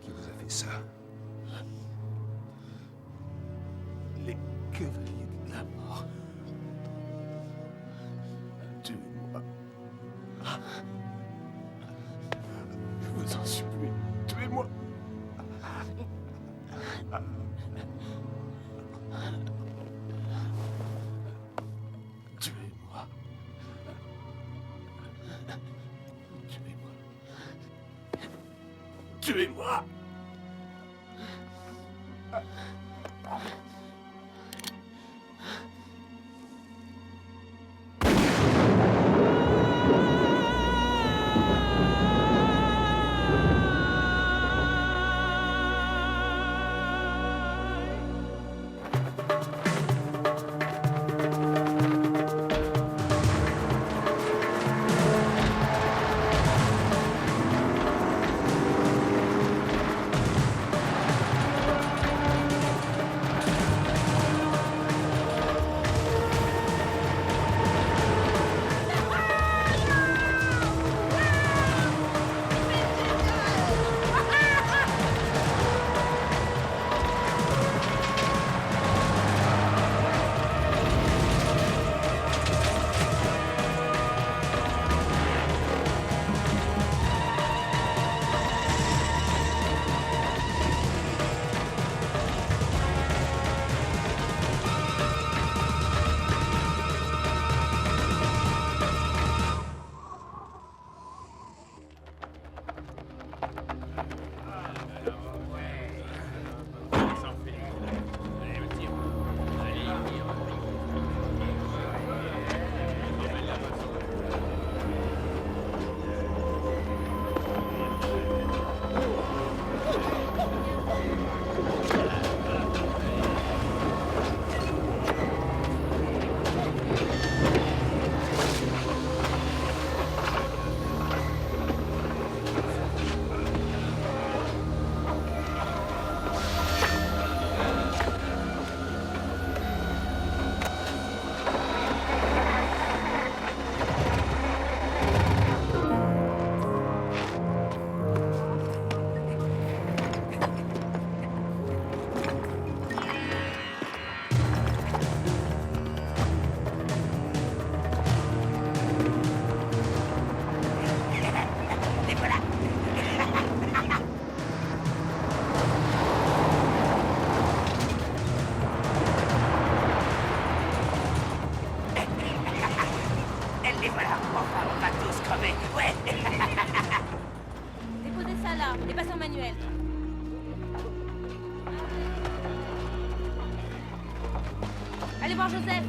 Qui vous a fait ça? Les cavaliers de la mort. Tuez-moi. Je vous en supplie, tuez-moi. Tuez-moi. Tuez-moi. Tuez-moi. Et voilà, enfin on va tous crever, ouais. Déposez ça là, et passez en manuel. Allez voir Joseph.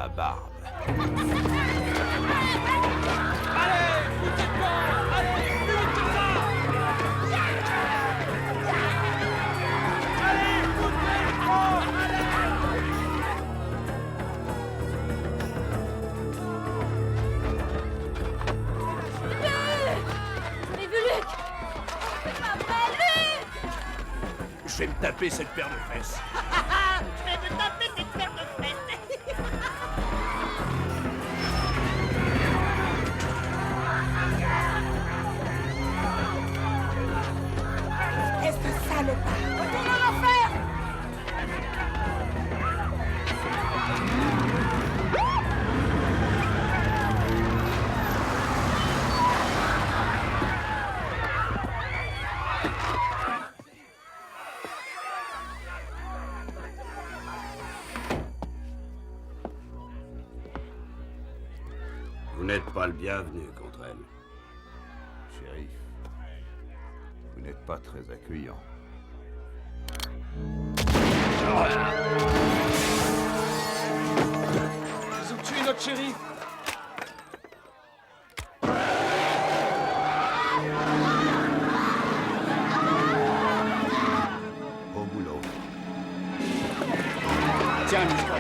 la barbe. Vous avez vu Luc? C'est pas vrai, Luc! Je vais me taper cette paire de fesses. Je vais me taper cette paire de fesses. Est-ce que ça le pas? Retourne en enfer! Vous n'êtes pas le bienvenu contre elle. Shérif, vous n'êtes pas très accueillant. Ils ont tué notre shérif. Au boulot. Tiens, Mr.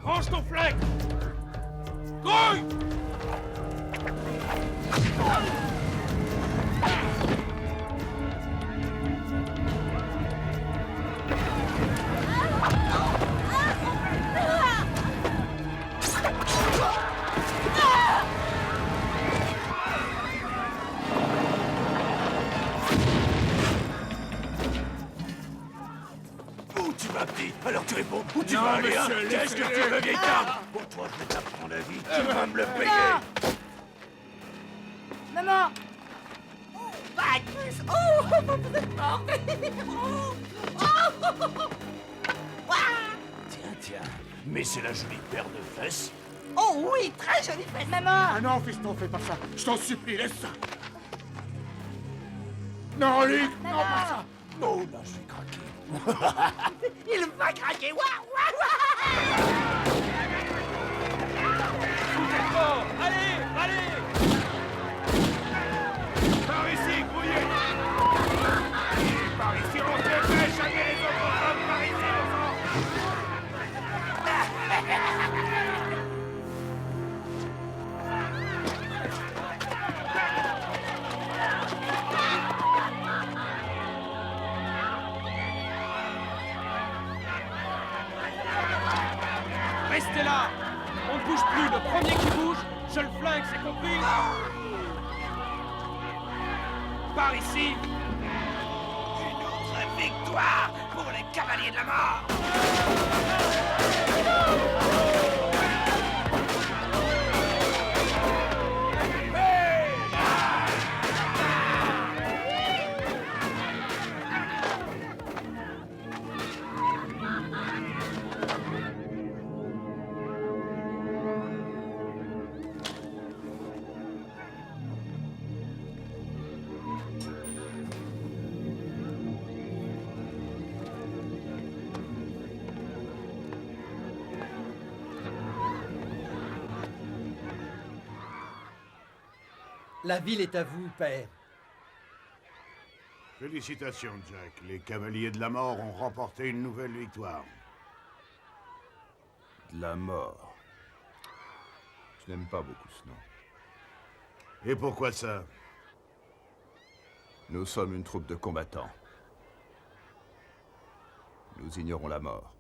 Range ton flingue! Grouille! Où tu vas, petit? Alors tu réponds, où tu vas aller, hein? Qu'est-ce que tu veux, vieille dame? Pour toi, je vais t'apprendre la vie, tu vas me le payer! Maman! Magnus! Oh! Vous êtes mort! Tiens, mais c'est la jolie paire de fesses. Oh oui, très jolie fesse! Maman! Ah non, fiston, fais pas ça. Je t'en supplie, laisse ça. Non, Luc, non, pas ça. Oh là, je vais craquer. Il va craquer! Waouh! Waouh! Par ici, grouillez! Par ici, on se fait jamais les autres hommes, par ici, les enfants! Restez là. On ne bouge plus. Le premier qui bouge, je le flingue, c'est compris? Par ici. Une autre Victoire pour les cavaliers de la mort! La ville est à vous, père. Félicitations, Jack. Les Cavaliers de la Mort ont remporté une nouvelle victoire. De la mort. Je n'aime pas beaucoup ce nom. Et pourquoi ça? Nous sommes une troupe de combattants. Nous ignorons la mort.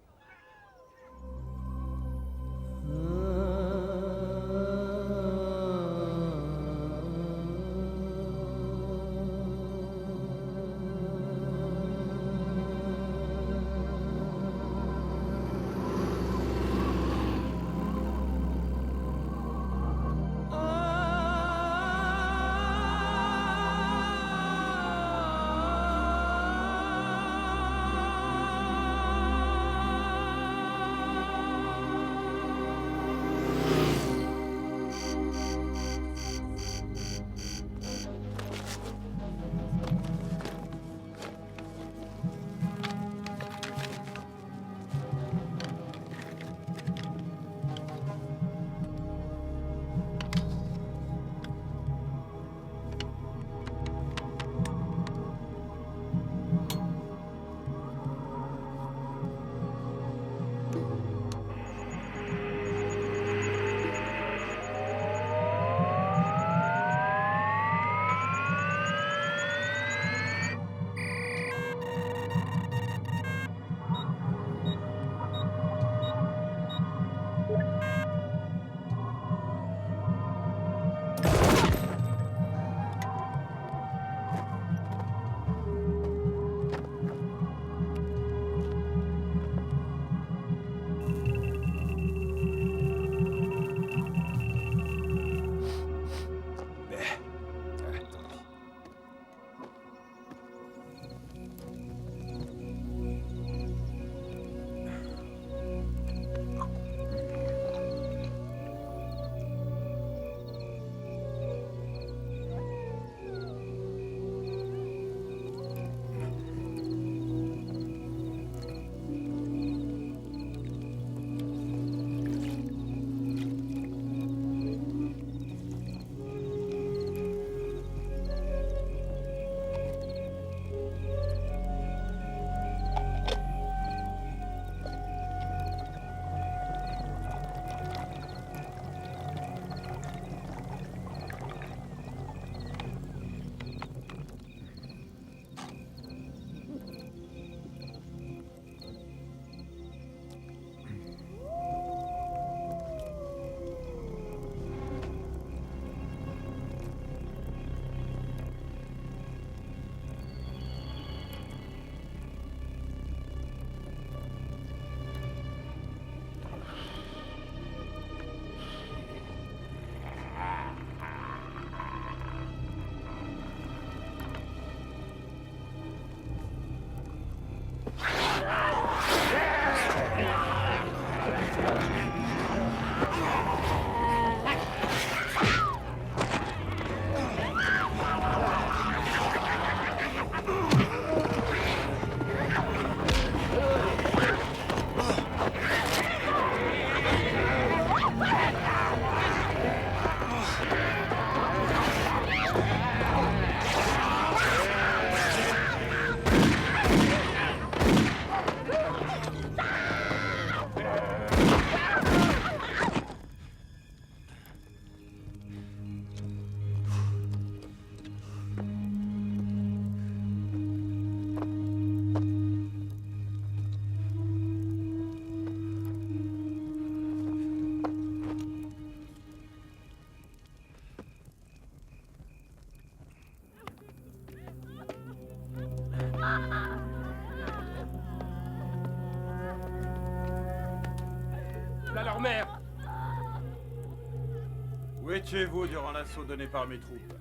Où étiez-vous durant l'assaut donné par mes troupes?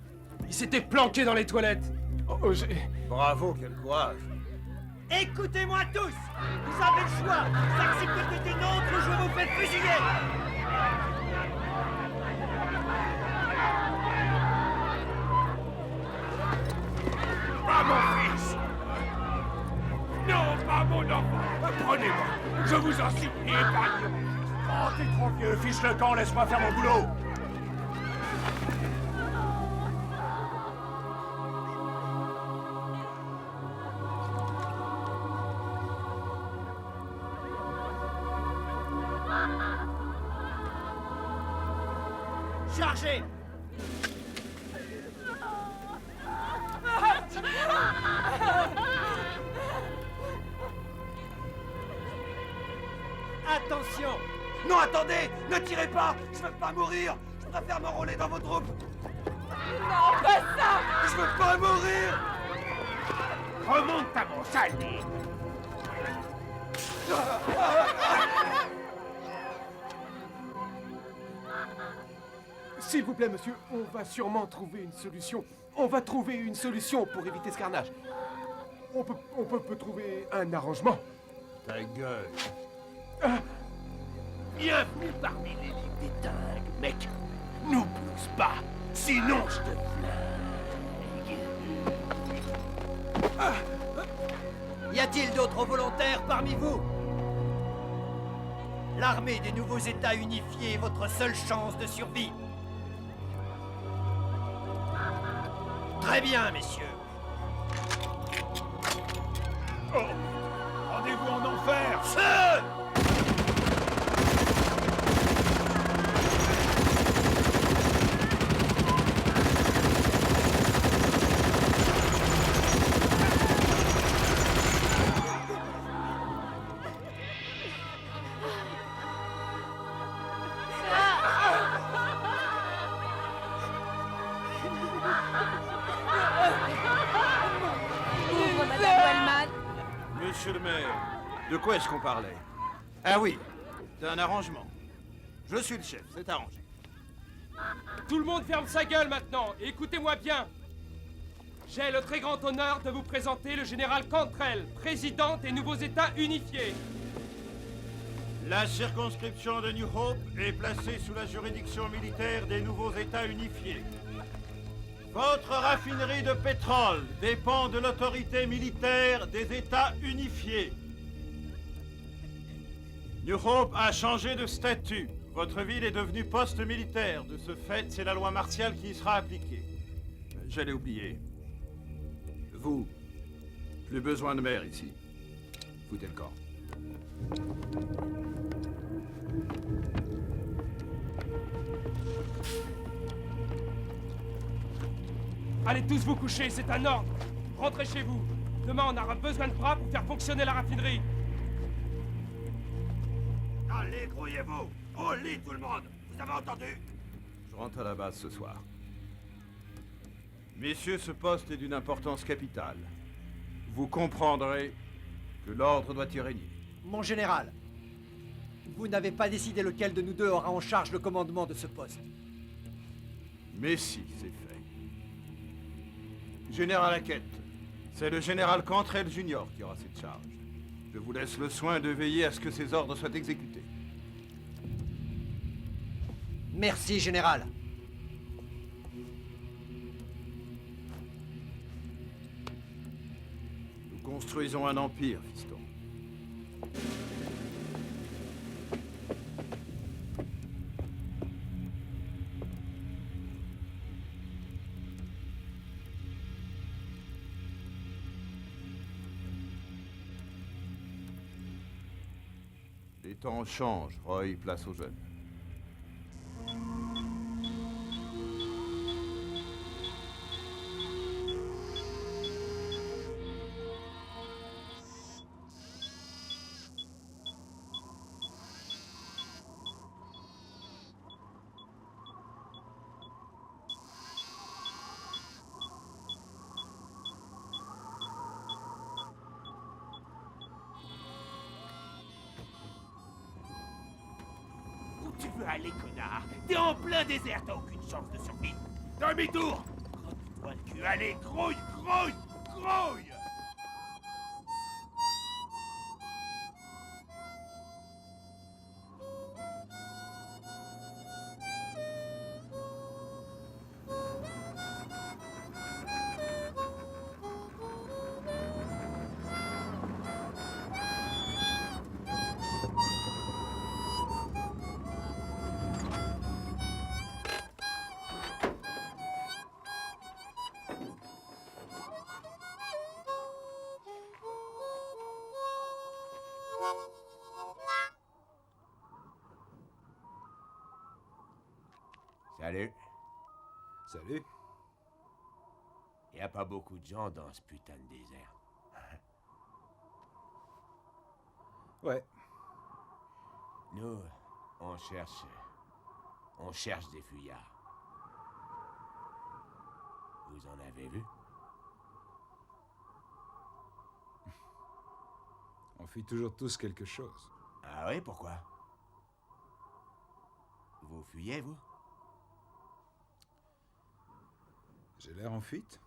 Il s'était planqué dans les toilettes. Oh, j'ai... Bravo, quel courage. Écoutez-moi tous. Vous avez le choix. Vous acceptez d'être des nôtres ou je vous fais fusiller. Pas mon fils! Non, pas mon enfant! Prenez-moi! Je vous en supplie, épargnez-moi! Oh, t'es trop vieux, fiche le camp, laisse-moi faire mon boulot! Chargez. Attention! Non, attendez! Ne tirez pas! Je veux pas mourir! Je préfère m'enrôler dans vos troupes! Non, pas ça! Je veux pas mourir! Remonte à mon sale nez! S'il vous plaît, monsieur, on va sûrement trouver une solution. On va trouver une solution pour éviter ce carnage. On peut trouver un arrangement. Ta gueule. Bienvenue parmi l'élite des dingues, mec! Nous pousse pas! Sinon je te flingue! Y a-t-il d'autres volontaires parmi vous? L'armée des nouveaux États unifiés est votre seule chance de survie. Très bien, messieurs. Oh. Rendez-vous en enfer! Feu! Ouvre, Madame Wellman. Monsieur le maire, de quoi est-ce qu'on parlait? Ah oui, d'un arrangement. Je suis le chef, c'est arrangé. Tout le monde ferme sa gueule maintenant, et écoutez-moi bien. J'ai le très grand honneur de vous présenter le général Cantrell, président des nouveaux États unifiés. La circonscription de New Hope est placée sous la juridiction militaire des nouveaux États unifiés. Votre raffinerie de pétrole dépend de l'autorité militaire des États unifiés. New Hope a changé de statut. Votre ville est devenue poste militaire. De ce fait, c'est la loi martiale qui y sera appliquée. J'allais oublier. Vous, plus besoin de maire ici. Foutez le camp. Allez tous vous coucher, c'est un ordre. Rentrez chez vous. Demain, on aura besoin de bras pour faire fonctionner la raffinerie. Allez, grouillez-vous! Au lit, tout le monde! Vous avez entendu? Je rentre à la base ce soir. Messieurs, ce poste est d'une importance capitale. Vous comprendrez que l'ordre doit y régner. Mon général, vous n'avez pas décidé lequel de nous deux aura en charge le commandement de ce poste. Mais si, c'est fait. Général Hackett, c'est le général Cantrell Junior qui aura cette charge. Je vous laisse le soin de veiller à ce que ces ordres soient exécutés. Merci, général. Nous construisons un empire, fiston. Les temps changent, Roy, place aux jeunes. veux aller, connard? T'es en plein désert, t'as aucune chance de survie. Demi-tour! Crotte-toi le cul, allez, grouille, grouille, grouille! Salut. Salut. Y a pas beaucoup de gens dans ce putain de désert. Ouais. Nous, on cherche des fuyards. Vous en avez vu? On fuit toujours tous quelque chose. Ah oui, pourquoi? Vous fuyez, vous? J'ai l'air en fuite?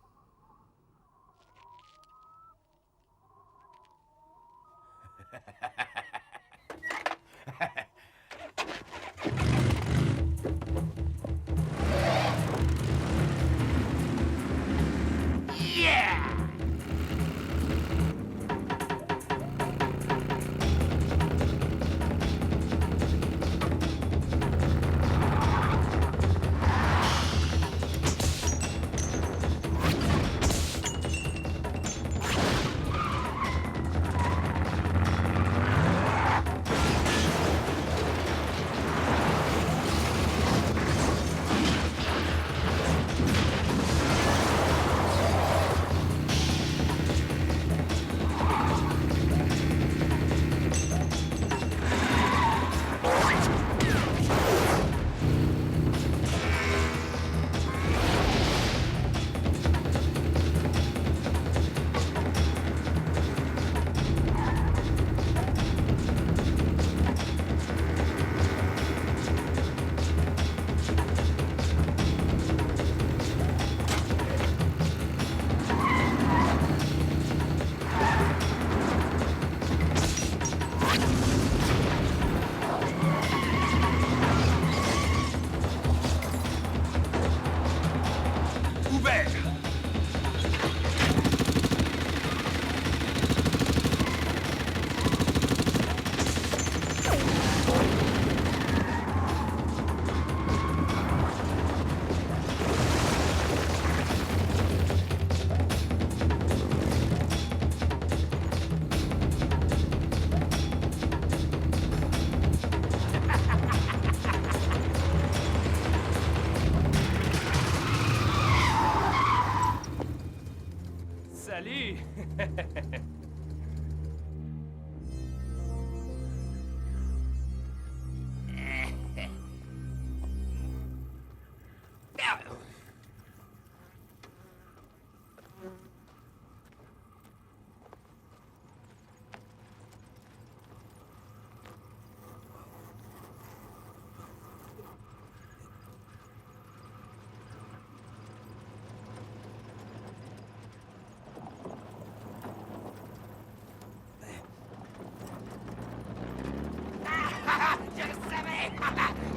Salut.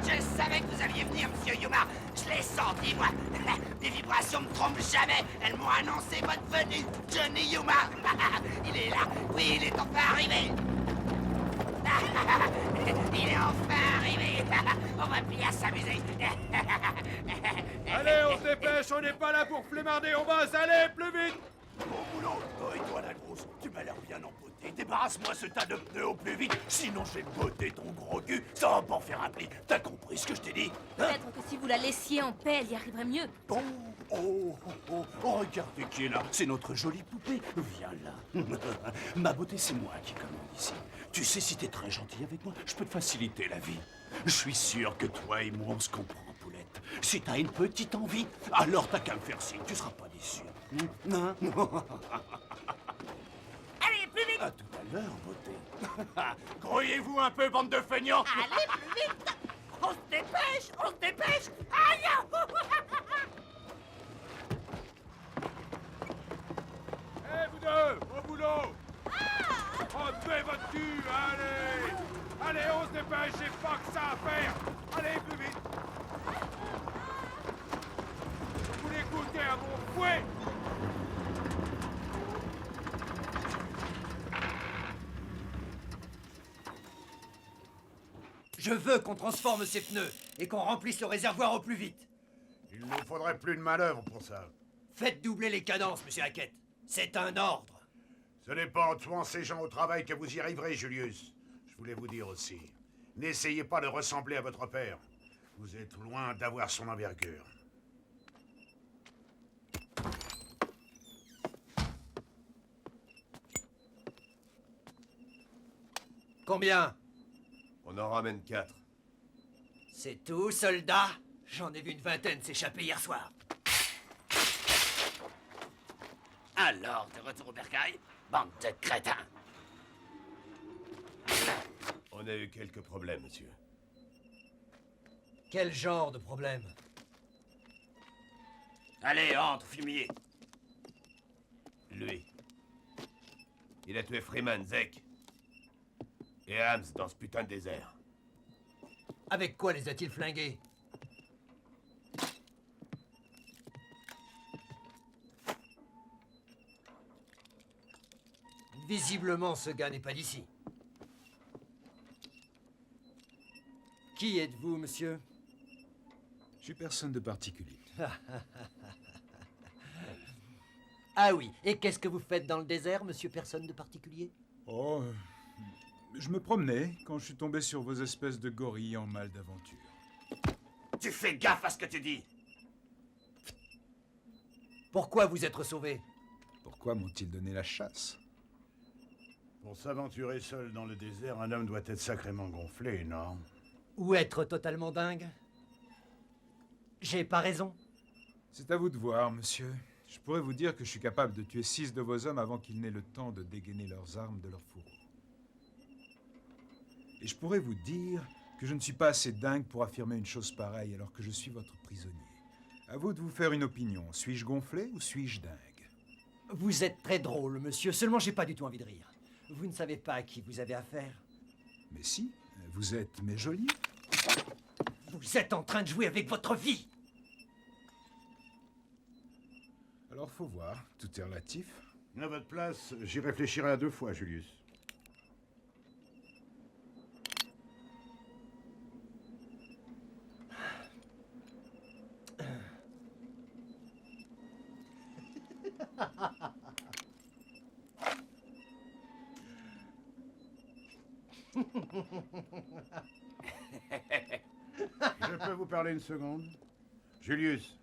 Je savais que vous alliez venir, monsieur Yuma. Je l'ai senti, moi. Les vibrations me trompent jamais. Elles m'ont annoncé votre venue, Johnny Yuma. Il est là. Oui, il est enfin arrivé. Il est enfin arrivé. On va bien s'amuser. Allez, on se dépêche, on n'est pas là pour flémarder, on bosse, allez, plus vite! Bon boulot, toi et toi la grosse, tu m'as l'air bien empoté. Débarrasse-moi ce tas de pneus au plus vite, sinon je vais botter ton gros cul, ça va pas en faire un pli. T'as compris ce que je t'ai dit? Hein? Peut-être que si vous la laissiez en paix, elle y arriverait mieux. Oh, regardez qui est là, c'est notre jolie poupée. Viens là. Ma beauté, c'est moi qui commande ici. Tu sais, si t'es très gentil avec moi, je peux te faciliter la vie. Je suis sûr que toi et moi, on se comprend, poulette. Si t'as une petite envie, alors t'as qu'à me faire signe, tu seras pas déçu. Non. Allez, plus vite. À tout à l'heure, beauté. Grouillez-vous un peu, bande de feignants. Allez, plus vite. On se dépêche! On se dépêche! Aïe! Eh, vous deux, au boulot! Retenez votre cul, allez! Allez, on se dépêche, j'ai pas que ça à faire! Allez, plus vite! Vous l'écoutez à mon fouet! Je veux qu'on transforme ces pneus et qu'on remplisse le réservoir au plus vite. Il ne nous faudrait plus de manœuvre pour ça. Faites doubler les cadences, monsieur Hackett. C'est un ordre. Ce n'est pas en tuant ces gens au travail que vous y arriverez, Julius. Je voulais vous dire aussi. N'essayez pas de ressembler à votre père. Vous êtes loin d'avoir son envergure. Combien? On en ramène 4. C'est tout, soldat? J'en ai vu une vingtaine s'échapper hier soir. Alors, de retour au bercail? Bande de crétins! On a eu quelques problèmes, monsieur. Quel genre de problème? Allez, entre, fumier! Lui. Il a tué Freeman, Zek. Et Hams dans ce putain de désert. Avec quoi les a-t-il flingués? Visiblement, ce gars n'est pas d'ici. Qui êtes-vous, monsieur? Je suis personne de particulier. Ah oui, et qu'est-ce que vous faites dans le désert, monsieur personne de particulier? Oh, je me promenais quand je suis tombé sur vos espèces de gorilles en mal d'aventure. Tu fais gaffe à ce que tu dis! Pourquoi vous être sauvé? Pourquoi m'ont-ils donné la chasse? Pour s'aventurer seul dans le désert, un homme doit être sacrément gonflé, non? Ou être totalement dingue? J'ai pas raison? C'est à vous de voir, monsieur. Je pourrais vous dire que je suis capable de tuer 6 de vos hommes avant qu'ils n'aient le temps de dégainer leurs armes de leur fourreau. Et je pourrais vous dire que je ne suis pas assez dingue pour affirmer une chose pareille alors que je suis votre prisonnier. À vous de vous faire une opinion. Suis-je gonflé ou suis-je dingue? Vous êtes très drôle, monsieur, seulement j'ai pas du tout envie de rire. Vous ne savez pas à qui vous avez affaire. Mais si, vous êtes mes geôliers. Vous êtes en train de jouer avec votre vie! Alors faut voir, tout est relatif. À votre place, j'y réfléchirai à 2 fois, Julius. Je peux vous parler une seconde? Julius.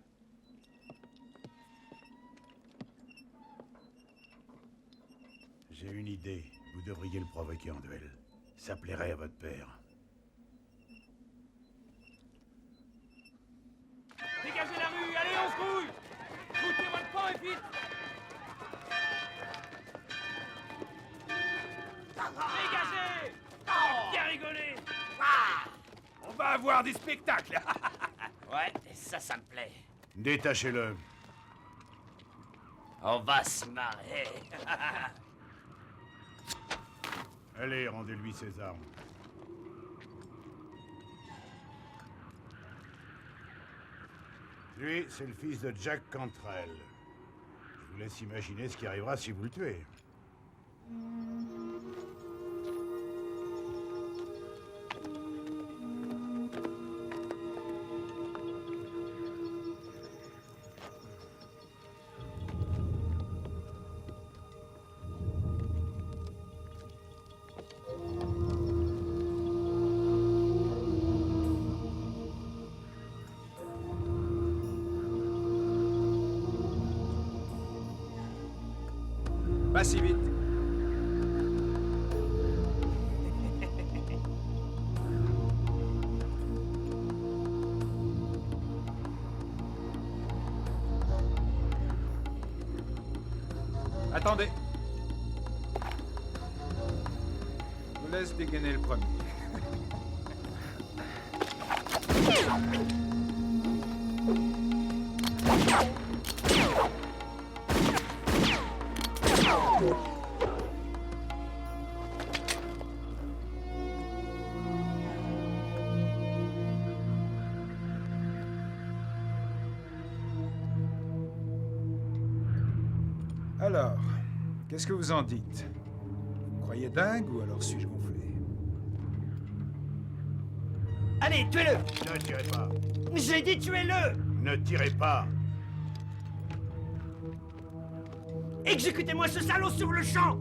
J'ai une idée. Vous devriez le provoquer en duel. Ça plairait à votre père. Dégagez la rue, allez, on se grouille! Foutez-moi le camp et vite! Dégagez! Bien rigolé! On va avoir des spectacles! Ouais, ça me plaît. Détachez-le. On va se marrer. Allez, rendez-lui ses armes. Lui, c'est le fils de Jack Cantrell. Je vous laisse imaginer ce qui arrivera si vous le tuez. Pas si vite. Attendez. Je vous laisse dégainer le premier. Alors, qu'est-ce que vous en dites? Vous me croyez dingue ou alors suis-je gonflé? Allez, tuez-le! Ne tirez pas. J'ai dit tuez-le! Ne tirez pas. Exécutez-moi ce salaud sur le champ!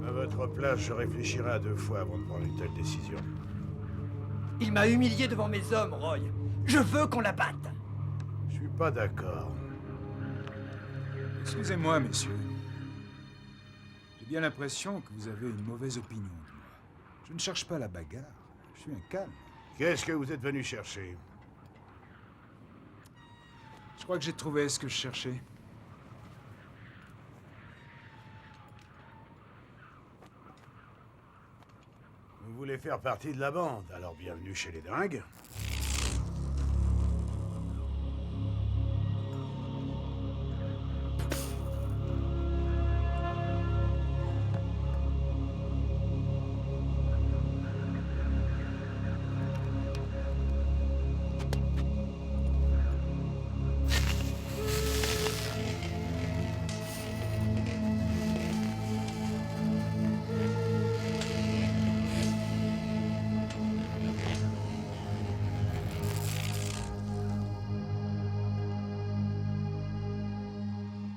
À votre place, je réfléchirai à 2 fois avant de prendre une telle décision. Il m'a humilié devant mes hommes, Roy. Je veux qu'on la batte. Je suis pas d'accord. Excusez-moi, messieurs. J'ai bien l'impression que vous avez une mauvaise opinion de moi. Je ne cherche pas la bagarre. Je suis un calme. Qu'est-ce que vous êtes venu chercher? Je crois que j'ai trouvé ce que je cherchais. Vous voulez faire partie de la bande, alors bienvenue chez les dingues.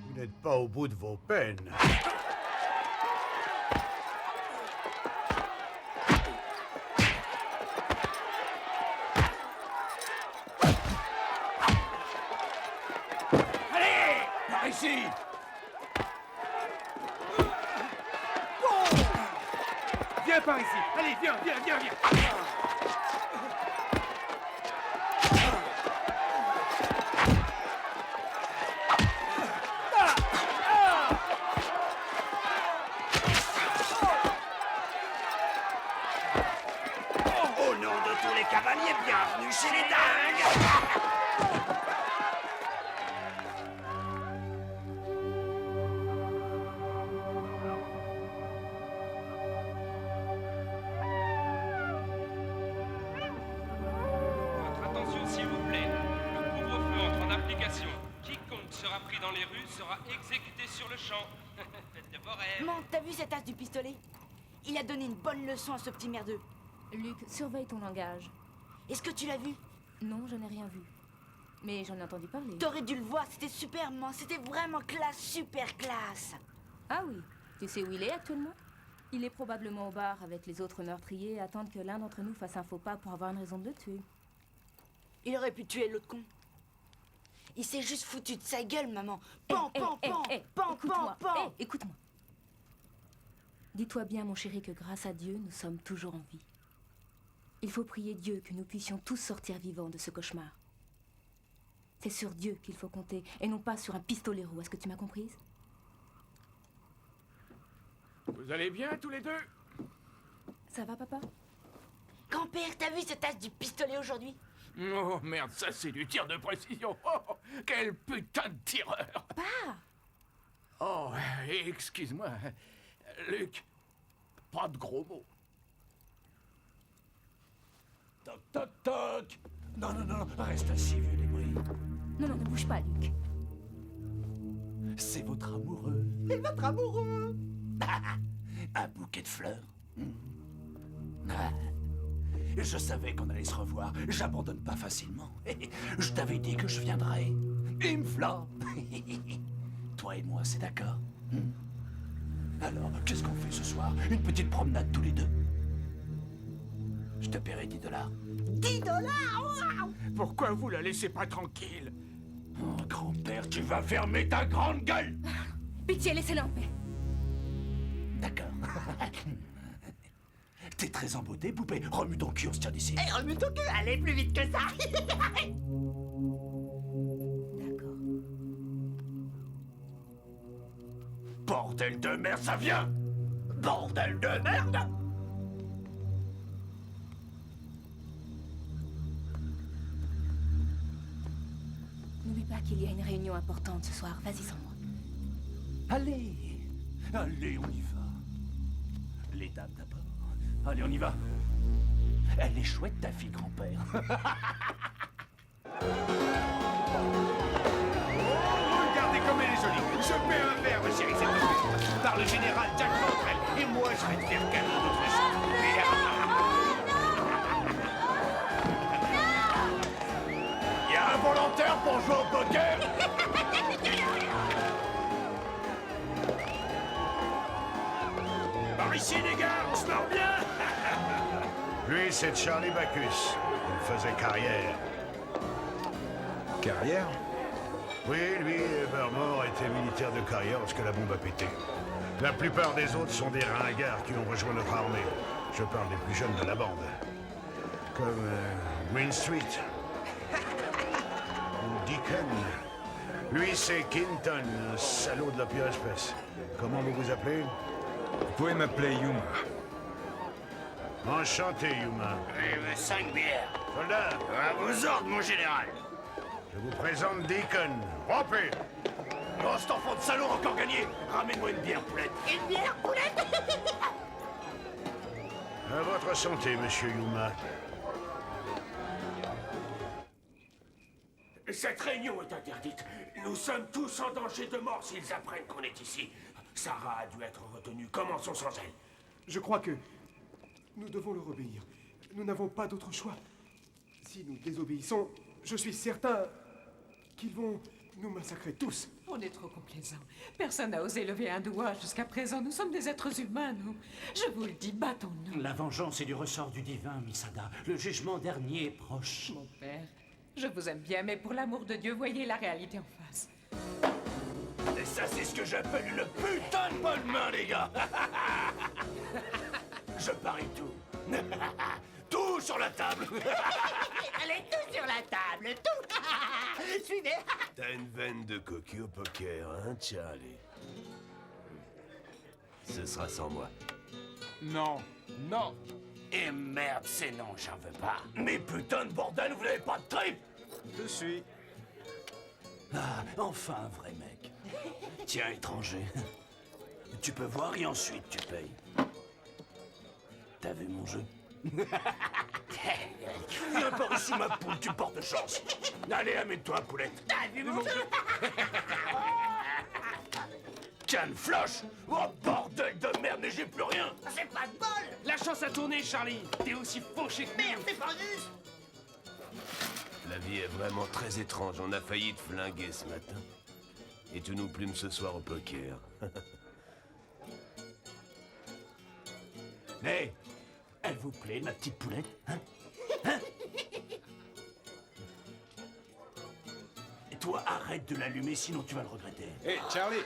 Vous n'êtes pas au bout de vos peines. Allez! Par ici! Viens par ici! Allez, viens! Au nom de tous les cavaliers, bienvenue chez les dingues! Votre attention, s'il vous plaît. Le couvre-feu entre en application. Quiconque sera pris dans les rues sera exécuté sur le champ. Faites de vos rêves. Maman, t'as vu cet as du pistolet? Il a donné une bonne leçon à ce petit merdeux. Luc, surveille ton langage. Est-ce que tu l'as vu? Non, je n'ai rien vu. Mais j'en ai entendu parler. T'aurais dû le voir, c'était super, maman. C'était vraiment classe, super classe. Ah oui, tu sais où il est actuellement? Il est probablement au bar avec les autres meurtriers et attendre que l'un d'entre nous fasse un faux pas pour avoir une raison de le tuer. Il aurait pu tuer l'autre con. Il s'est juste foutu de sa gueule, maman. Pan, pan, pan, pan, pan, pan. Écoute-moi. Dis-toi bien, mon chéri, que grâce à Dieu, nous sommes toujours en vie. Il faut prier Dieu que nous puissions tous sortir vivants de ce cauchemar. C'est sur Dieu qu'il faut compter, et non pas sur un pistolero. Est-ce que tu m'as comprise? Vous allez bien, tous les deux? Ça va, papa? Grand-père, t'as vu cet as du pistolet aujourd'hui? Oh merde, ça c'est du tir de précision. Oh, quel putain de tireur! Papa! Oh, excuse-moi, Luc, pas de gros mots. Toc, toc, toc! Non, non, non, reste assis, vieux débris. Non, non, ne bouge pas, Luc. C'est votre amoureux. Et votre amoureux! Un bouquet de fleurs. Je savais qu'on allait se revoir. J'abandonne pas facilement. Je t'avais dit que je viendrais. Et me v'là. Toi et moi, c'est d'accord? Alors, qu'est-ce qu'on fait ce soir? Une petite promenade tous les deux? Je te paierai 10 $. 10 $? Waouh! Pourquoi vous la laissez pas tranquille? Oh, grand-père, tu vas fermer ta grande gueule! Pitié, laissez-le en paix. D'accord. T'es très embouté, poupée. Remue ton cul, on se tient d'ici. Eh, remue ton cul, allez plus vite que ça! D'accord. Bordel de merde, ça vient! Bordel de merde! pas qu'il y a une réunion importante ce soir. Vas-y sans moi. Allez, allez, on y va. Les dames d'abord. Allez, on y va. Elle est chouette, ta fille, grand-père. Regardez comme elle est jolie. Je paie un verre, ma chérie, c'est tout. Par le général Jack Cantrell. Et moi, je vais te faire cadeau d'autre chose. Y a un volontaire pour jouer au poker? Par ici, les gars, on se marre bien. Lui, c'est Charlie Bacchus. Il faisait carrière. Carrière? Oui, lui, Evermore était militaire de carrière lorsque la bombe a pété. La plupart des autres sont des ringards qui ont rejoint notre armée. Je parle des plus jeunes de la bande. Comme Green Street. Ou Deacon. Lui, c'est Quinton, un salaud de la pire espèce. Comment vous vous appelez? Vous pouvez m'appeler Yuma. Enchanté, Yuma. 5 bières. Soldat, À vos ordres, mon général. je vous présente Deacon. Rompez! Oh, cet enfant de salaud a encore gagné. Ramène-moi une bière, poulette. Une bière, poulette. À votre santé, monsieur Yuma. Cette réunion est interdite. Nous sommes tous en danger de mort s'ils apprennent qu'on est ici. Sarah a dû être retenue. Commençons sans elle. Je crois que nous devons leur obéir. Nous n'avons pas d'autre choix. Si nous désobéissons, je suis certain qu'ils vont nous massacrer tous. On est trop complaisant. Personne n'a osé lever un doigt jusqu'à présent. Nous sommes des êtres humains, nous. Je vous le dis, battons-nous. La vengeance est du ressort du divin, Misada. Le jugement dernier est proche. Mon père, je vous aime bien, mais pour l'amour de Dieu, voyez la réalité en face. Et ça, c'est ce que j'appelle une putain de bonne main, les gars. Je parie tout. Tout sur la table. Allez, tout sur la table, tout. Suivez. T'as une veine de cocu au poker, hein, Charlie? Ce sera sans moi. Non, non. Et merde, c'est non, j'en veux pas. Mais putain de bordel, vous n'avez pas de trip. Je suis. Ah, enfin un vrai mec. Tiens, étranger. Tu peux voir et ensuite tu payes. T'as vu mon jeu? Viens par ici, ma poule, tu portes chance. Allez, amène-toi, poulette. T'as vu mon jeu? Canne flush. Oh, bordel de merde, mais j'ai plus rien. C'est pas de bol. La chance a tourné, Charlie. T'es aussi fauché que Merde, c'est pas juste. La vie est vraiment très étrange. On a failli te flinguer ce matin. Et tu nous plumes ce soir au poker. Hé, elle vous plaît, ma petite poulette, hein? Hein? Et toi, arrête de l'allumer, sinon tu vas le regretter. Hé, Charlie!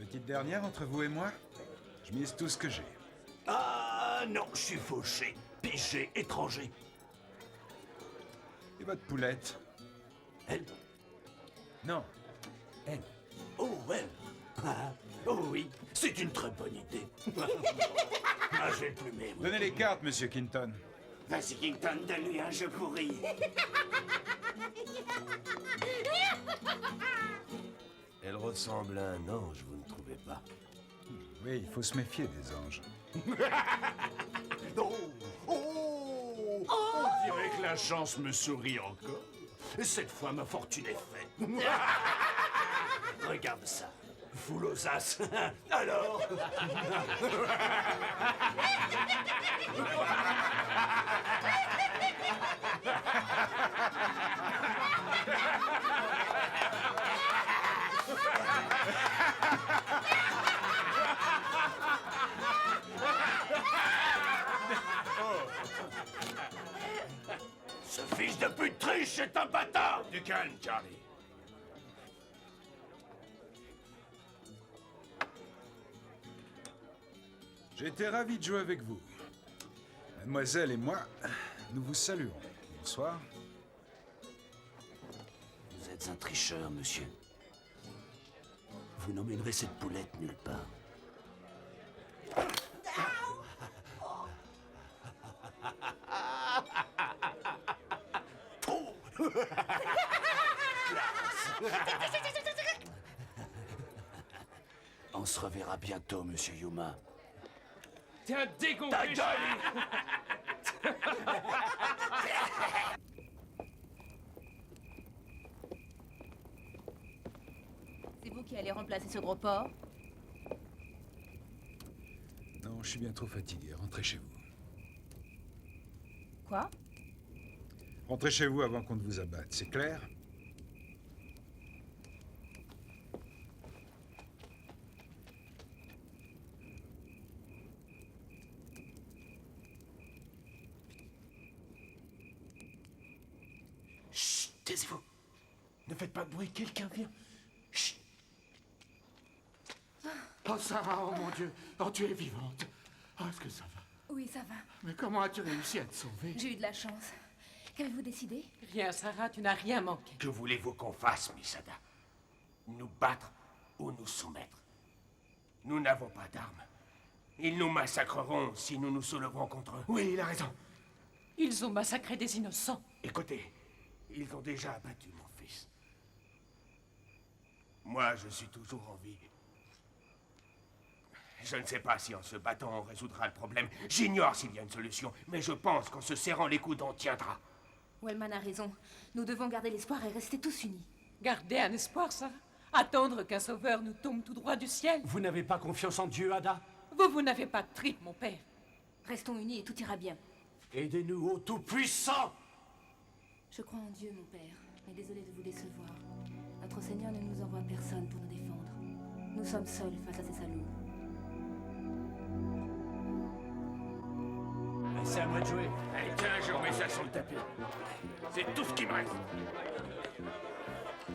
Une petite dernière entre vous et moi? Je mise tout ce que j'ai. Ah non, je suis fauché, piché, étranger. Et votre poulette? Elle? Non. Elle? Oh, elle? Ah, oh oui, c'est une très bonne idée. Ah, je vais le plumer. moi. Donnez les cartes, monsieur Quinton. Vas-y, Kington, donne-lui un jeu pourri. Elle ressemble à un ange, vous ne trouvez pas? Oui, il faut se méfier des anges. Oh, oh, on dirait que la chance me sourit encore. Cette fois, ma fortune est faite. Regarde ça. Full aux as. Alors? Ce fils de pute triche est un bâtard! Du calme, Charlie. J'ai été ravi de jouer avec vous. Mademoiselle et moi, nous vous saluons. Bonsoir. Vous êtes un tricheur, monsieur. Vous n'emmènerez cette poulette nulle part. Oh, On se reverra bientôt, monsieur Yuma. T'es un dégonflé, Ta gueule. chérie. C'est vous qui allez remplacer ce gros porc? Non, je suis bien trop fatigué. Rentrez chez vous. Quoi? Rentrez chez vous avant qu'on ne vous abatte, c'est clair? Chut, taisez-vous. Ne faites pas de bruit, quelqu'un vient. Chut. Oh, Sarah, oh mon Dieu. Oh, tu es vivante. Oh, est-ce que ça va? Oui, ça va. Mais comment as-tu réussi à te sauver? J'ai eu de la chance. Qu'avez-vous décidé? Rien, Sarah, tu n'as rien manqué. Que voulez-vous qu'on fasse, Misada? Nous battre ou nous soumettre? Nous n'avons pas d'armes. Ils nous massacreront si nous nous soulèverons contre eux. Oui, il a raison. Ils ont massacré des innocents. Écoutez, ils ont déjà abattu mon fils. Moi, je suis toujours en vie. Je ne sais pas si en se battant on résoudra le problème. J'ignore s'il y a une solution, mais je pense qu'en se serrant les coudes on tiendra. Wellman a raison. Nous devons garder l'espoir et rester tous unis. Garder un espoir, Sarah. Attendre qu'un sauveur nous tombe tout droit du ciel. Vous n'avez pas confiance en Dieu, Ada? Vous n'avez pas de trip, mon père. Restons unis et tout ira bien. Aidez-nous au Tout-Puissant! Je crois en Dieu, mon père, mais désolé de vous décevoir. Notre Seigneur ne nous envoie personne pour nous défendre. Nous sommes seuls face à ces salauds. C'est à moi de jouer. Allez, tiens, je remets ça sur le tapis. C'est tout ce qui me reste.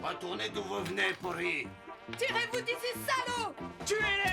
Retournez d'où vous venez, pourri. Tirez-vous d'ici, salauds! Tuez-les!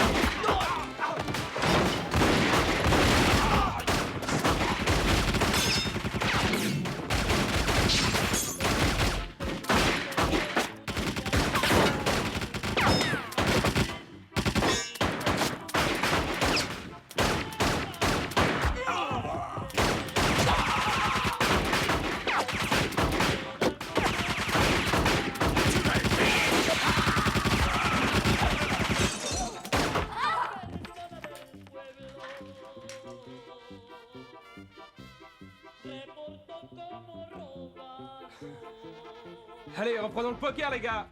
Allez, reprenons le poker, les gars.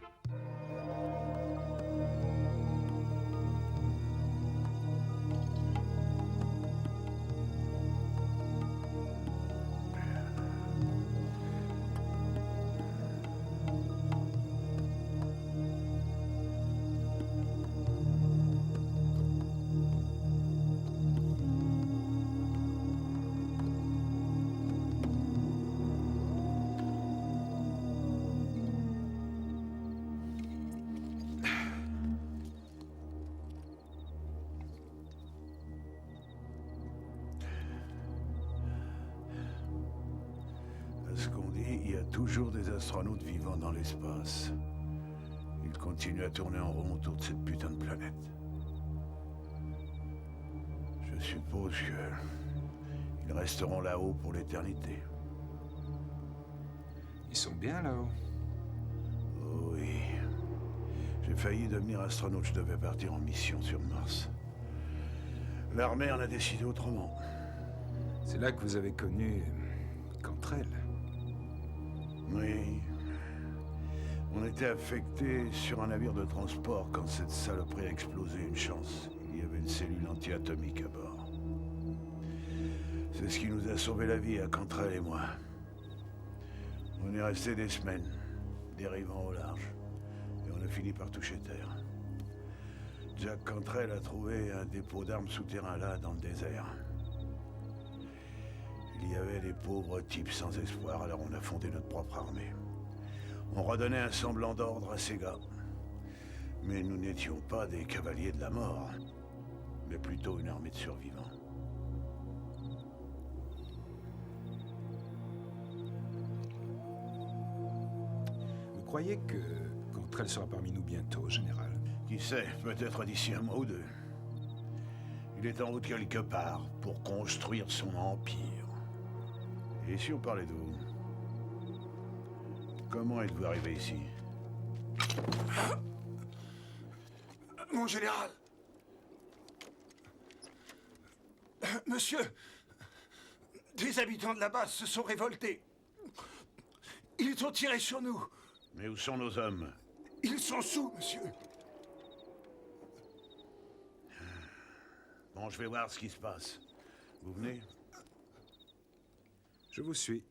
À ce qu'on dit, il y a toujours des astronautes vivants dans l'espace. Ils continuent à tourner en rond autour de cette putain de planète. Je suppose que ils resteront là-haut pour l'éternité. Ils sont bien là-haut. Oh oui. J'ai failli devenir astronaute, je devais partir en mission sur Mars. L'armée en a décidé autrement. C'est là que vous avez connu Cantrell. Oui. On était affectés sur un navire de transport quand cette saloperie a explosé. Une chance. Il y avait une cellule anti-atomique à bord. C'est ce qui nous a sauvé la vie à Cantrell et moi. On est resté des semaines, dérivant au large. Et on a fini par toucher terre. Jack Cantrell a trouvé un dépôt d'armes souterrain là, dans le désert. Il y avait des pauvres types sans espoir, alors on a fondé notre propre armée. On redonnait un semblant d'ordre à ces gars. Mais nous n'étions pas des cavaliers de la mort, mais plutôt une armée de survivants. Vous croyez que Cantrell sera parmi nous bientôt, général? Qui sait, peut-être d'ici un mois ou deux. Il est en route quelque part pour construire son empire. Et si on parlait de vous? Comment êtes-vous arrivé ici? Mon général. Monsieur, des habitants de la base se sont révoltés. Ils ont tiré sur nous. Mais où sont nos hommes? Ils sont sous, monsieur. Bon, je vais voir ce qui se passe. Vous venez? Je vous suis.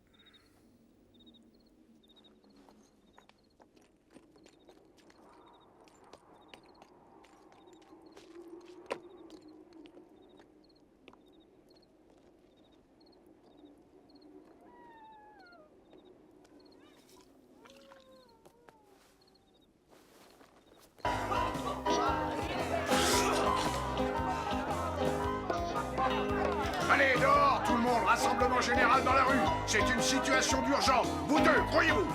Allez, dehors, tout le monde! Rassemblement général dans la rue! C'est une situation d'urgence! Vous deux, croyez-vous!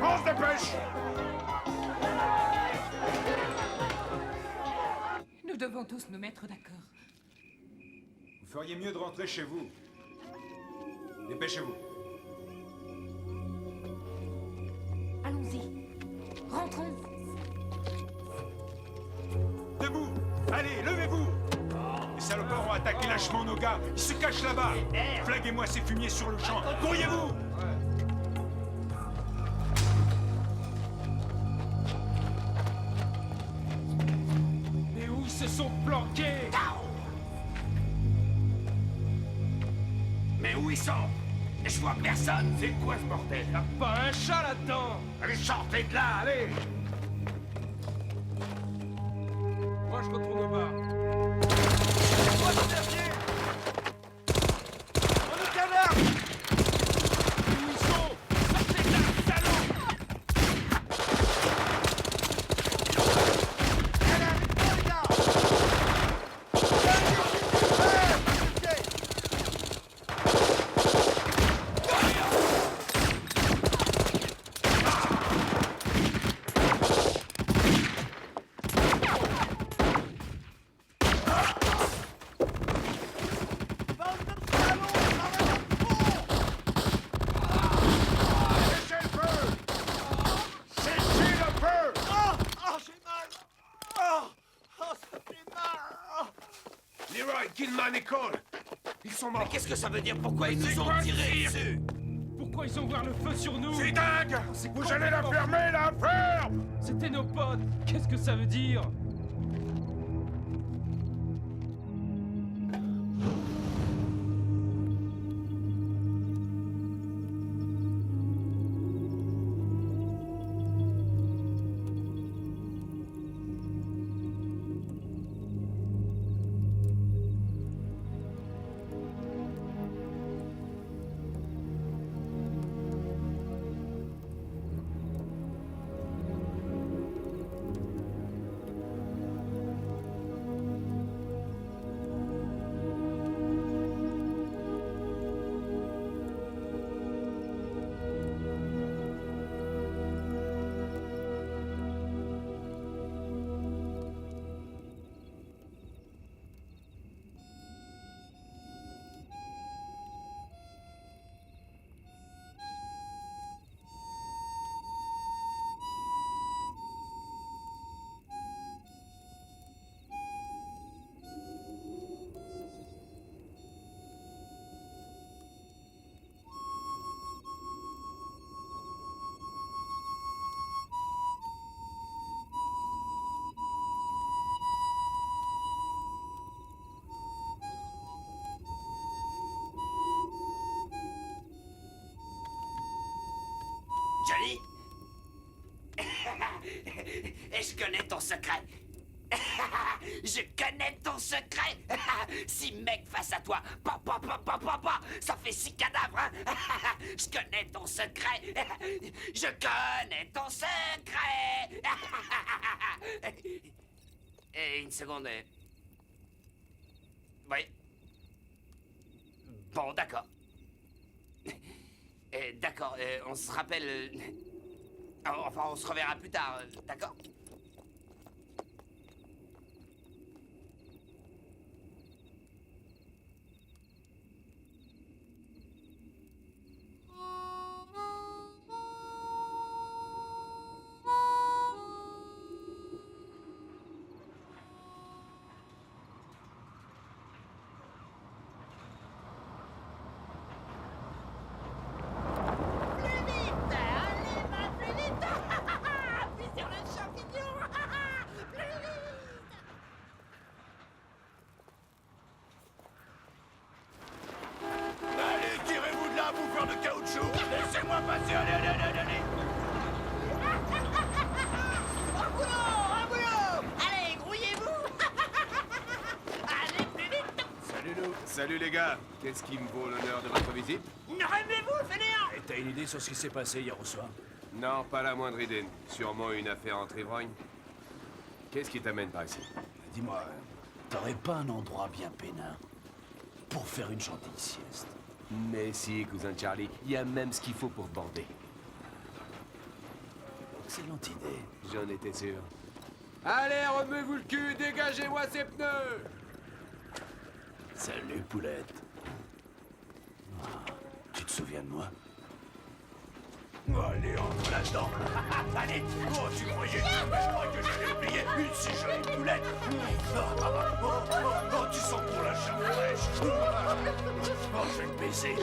On se dépêche! Nous devons tous nous mettre d'accord. Vous feriez mieux de rentrer chez vous. Dépêchez-vous. Allons-y. Rentrons. Debout! Allez, levez-vous! Les salopards ont attaqué lâchement nos gars. Ils se cachent là-bas. Flaguez-moi ces fumiers sur le champ. Courriez-vous! Mais où ils se sont planqués? Mais où ils sont? Je vois personne. C'est quoi ce bordel? Y'a pas un chat là-dedans! Allez, sortez de là, allez! Moi, je retourne au bar. Où ils sont? Sortez de là, salauds! Cessez le feu! Cessez le feu! J'ai mal. Ça fait mal. Leroy, Gilman et Cole! Ils sont morts! Mais qu'est-ce que ça veut dire? Pourquoi ils C'est nous ont quoi ce tiré cirque? dessus? Pourquoi ils ont ouvert le feu sur nous? C'est dingue! C'est Vous allez la complètement- fermer, la ferme! C'était nos potes! Qu'est-ce que ça veut dire? Johnny? Et je connais ton secret. Je connais ton secret. 6 mecs face à toi. Ça fait 6 cadavres, hein? Je connais ton secret. Je connais ton secret. Et une seconde. Oui. Bon, d'accord. D'accord, on se rappelle... Enfin, on se reverra plus tard, d'accord? barre de caoutchouc. Laissez-moi passer, allez. Au boulot. Allez, grouillez-vous. Allez, plus vite. Salut, Lou. Salut, les gars. Qu'est-ce qui me vaut l'honneur de votre visite? Remets-vous, fainéant. Et t'as une idée sur ce qui s'est passé hier au soir? Non, pas la moindre idée. Sûrement une affaire entre ivrognes. Qu'est-ce qui t'amène par ici? Dis-moi, t'aurais pas un endroit bien pénin pour faire une gentille sieste? Mais si, cousin Charlie. Il y a même ce qu'il faut pour bander. Excellente idée. J'en étais sûr. Allez, remuez-vous le cul, dégagez-moi ces pneus! Salut, poulette. Ah, tu te souviens de moi? Allez, entre là-dedans. Allez, oh, tu croyais que j'allais oublier une si jolie poulette. Oh, tu sens pour la chair fraîche. Oh, je vais te baiser.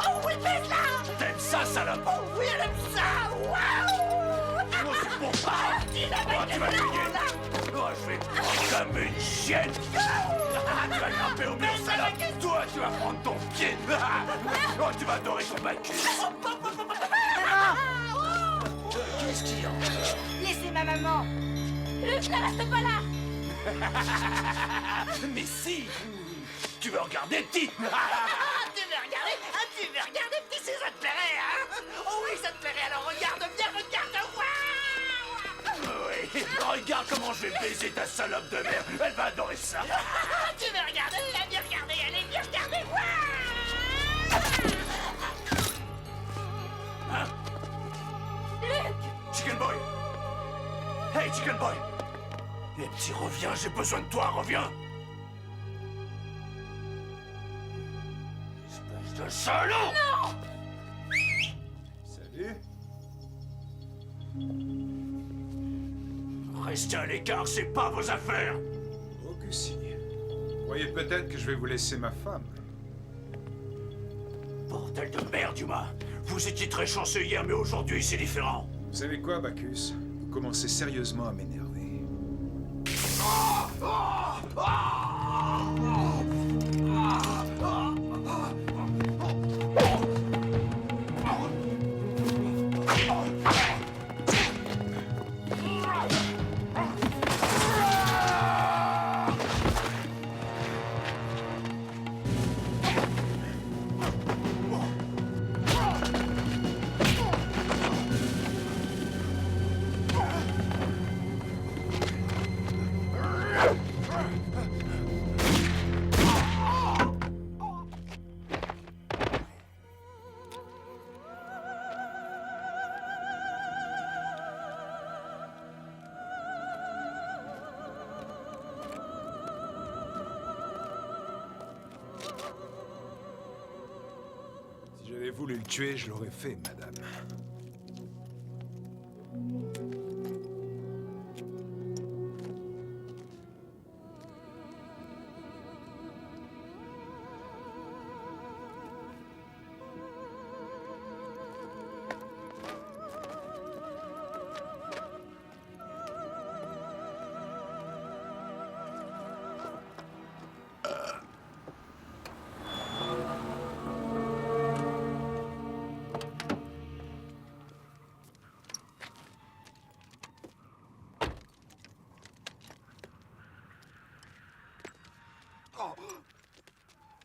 Oh oui, baise-la. T'aimes ça, salope? Oh oui, elle aime ça. Waouh. Oh, c'est pour ça. Oh, tu vas payer. Oh, je vais te prendre comme une chienne. Tu vas grimper au mur, salope. Toi, tu vas prendre ton pied. Oh, tu vas adorer ton bacchus. Qu'est-ce qu'il y a encore? Laissez ma maman. Luc, ne reste pas là. Mais si. Tu veux regarder, petit? Tu veux regarder? Tu veux regarder, petit, si ça te plairait, hein? Oh oui, ça te plairait, alors regarde bien, regarde, waouh! Oui, regarde comment je vais baiser ta salope de merde. Elle va adorer ça. Tu veux regarder? Viens regarder, allez, viens regarder, waouh! Hein? Luc! Chicken Boy! Hey, Chicken Boy! Les petits, reviens, j'ai besoin de toi, reviens! Espèce de salaud! Non! Salut. Restez à l'écart, c'est pas vos affaires! Augusti. Vous croyez peut-être que je vais vous laisser ma femme. Bordel de merde, humain! Vous étiez très chanceux hier, mais aujourd'hui, c'est différent! Vous savez quoi, Bacchus? Vous commencez sérieusement à m'énerver. Si j'avais voulu le tuer, je l'aurais fait, madame.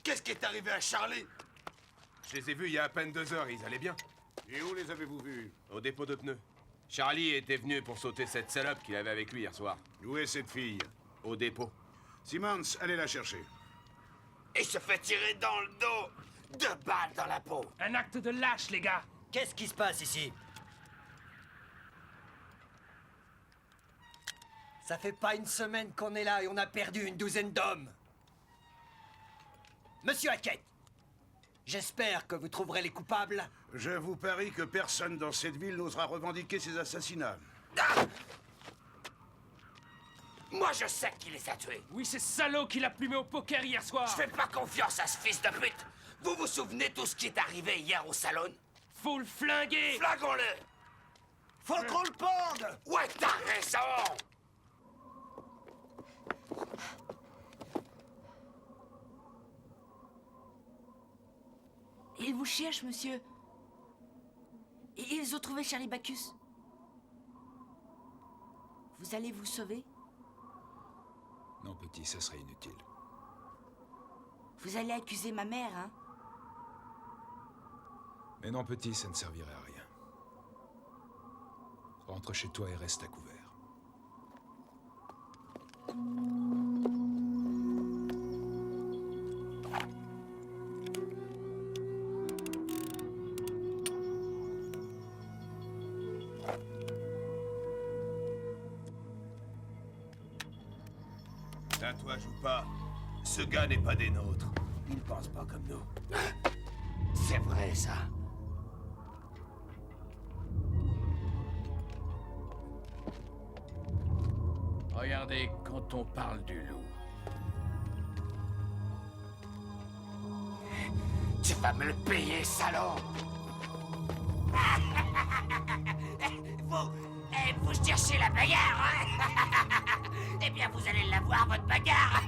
Qu'est-ce qui est arrivé à Charlie? Je les ai vus il y a à peine 2 heures, ils allaient bien. Et où les avez-vous vus? Au dépôt de pneus. Charlie était venu pour sauter cette salope qu'il avait avec lui hier soir. Où est cette fille? Au dépôt. Simmons, allez la chercher. Il se fait tirer dans le dos. 2 balles dans la peau. Un acte de lâche, les gars. Qu'est-ce qui se passe ici? Ça fait pas une semaine qu'on est là et on a perdu une douzaine d'hommes. Monsieur Hackett, j'espère que vous trouverez les coupables. Je vous parie que personne dans cette ville n'osera revendiquer ces assassinats. Moi, je sais qui les a tués. Oui, c'est salaud qui l'a plumé au poker hier soir. Je fais pas confiance à ce fils de pute. Vous vous souvenez tout ce qui est arrivé hier au salon? Faut le flinguer. Flinguons-le. Faut qu'on le pende. Ouais, t'as raison. Et Ils vous cherchent, monsieur. Et ils ont trouvé Charlie Bacchus. Vous allez vous sauver? Non, petit, ça serait inutile. Vous allez accuser ma mère, hein? Mais non, petit, ça ne servirait à rien. Rentre chez toi et reste à couvert. À toi, joue pas. Ce gars n'est pas des nôtres. Il pense pas comme nous. C'est vrai, ça. Regardez, quand on parle du loup, Tu vas me le payer, salaud. Vous cherchez la bagarre, hein? Eh bien, vous allez l'avoir, votre bagarre.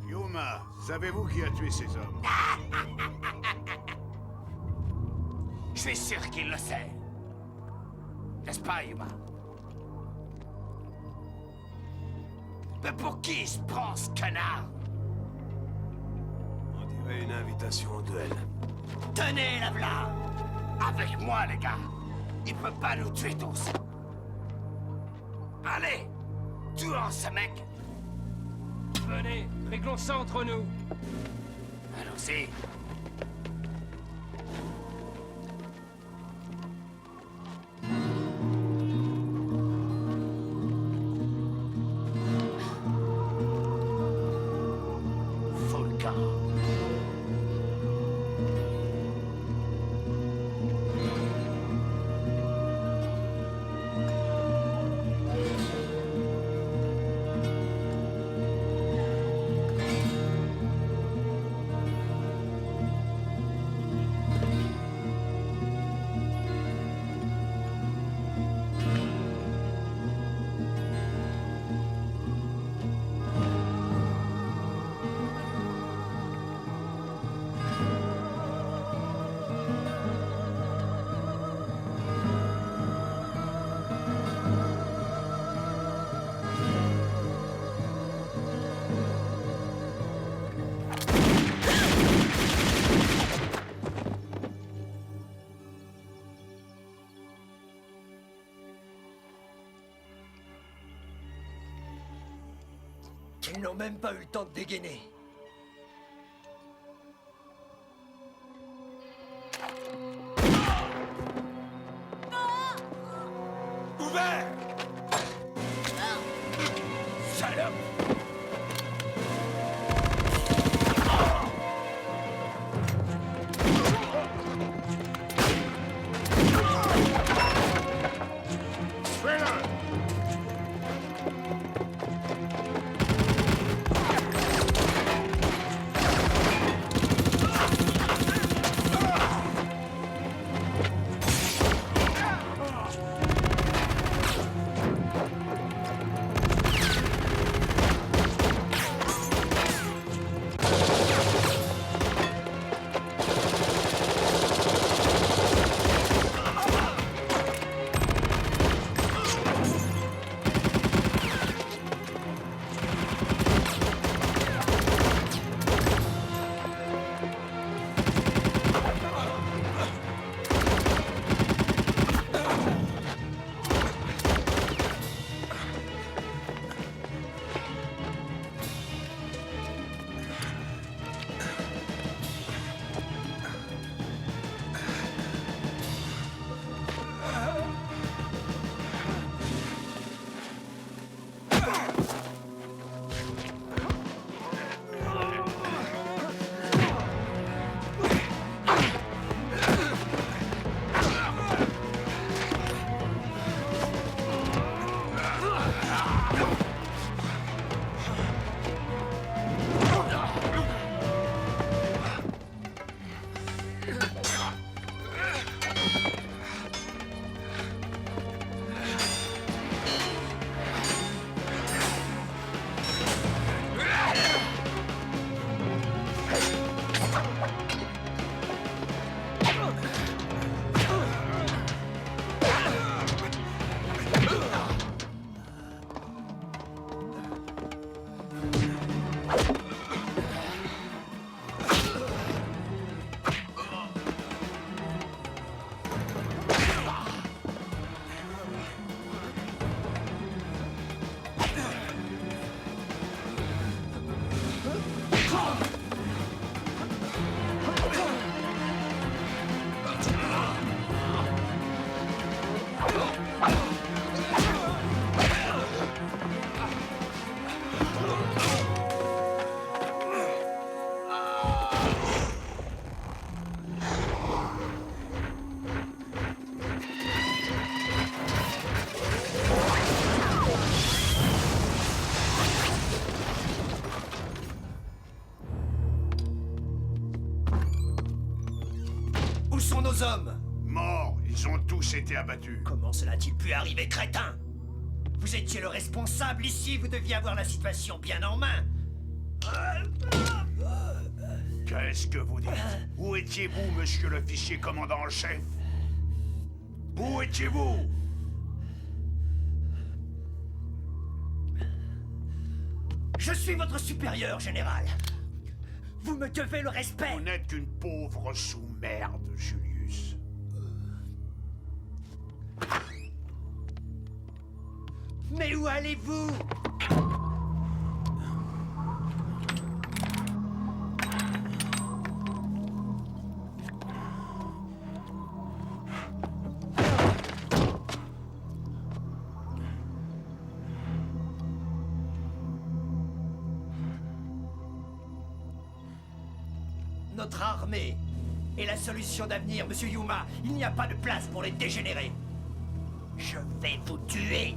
Yuma, savez-vous qui a tué ces hommes? Je suis sûr qu'il le sait. N'est-ce pas, Yuma? Mais pour qui se prend ce canard? On dirait une invitation au duel. Tenez, la v'là! Avec moi, les gars! Il peut pas nous tuer tous! Allez! Tuons ce mec! Venez, réglons ça entre nous. Allons-y! Ils n'ont même pas eu le temps de dégainer. Ouvert! Salope! sont nos hommes? Morts, ils ont tous été abattus. Comment cela a-t-il pu arriver, crétin? Vous étiez le responsable ici, vous deviez avoir la situation bien en main. Qu'est-ce que vous dites? Où étiez-vous, monsieur l'officier commandant en chef? Où étiez-vous? Je suis votre supérieur, général. Vous me devez le respect. Vous n'êtes qu'une pauvre sous-merde, Julius. Mais où allez-vous? Notre armée est la solution d'avenir, monsieur Yuma. Il n'y a pas de place pour les dégénérer. Je vais vous tuer.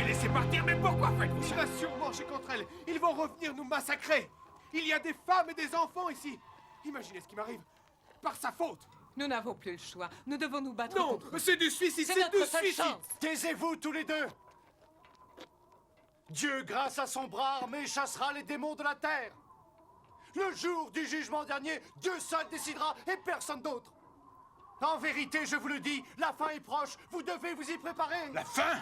laisser partir, mais pourquoi faites-vous ça? Il va sûrement chez contre elle. Ils vont revenir nous massacrer. Il y a des femmes et des enfants ici. Imaginez ce qui m'arrive. Par sa faute. Nous n'avons plus le choix. Nous devons nous battre Non, contre eux. c'est du suicide, C'est du notre seule suicide. chance. Taisez-vous tous les deux. Dieu, grâce à son bras armé, chassera les démons de la terre. Le jour du jugement dernier, Dieu seul décidera et personne d'autre. En vérité, je vous le dis, la fin est proche. Vous devez vous y préparer. La fin?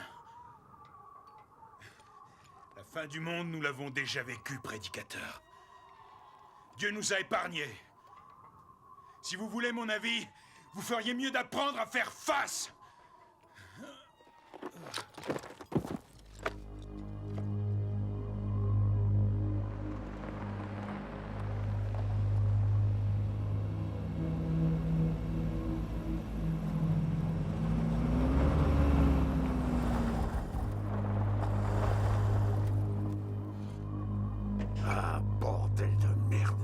La fin du monde, nous l'avons déjà vécu, prédicateur. Dieu nous a épargnés. Si vous voulez mon avis, vous feriez mieux d'apprendre à faire face. Ah, bordel de merde.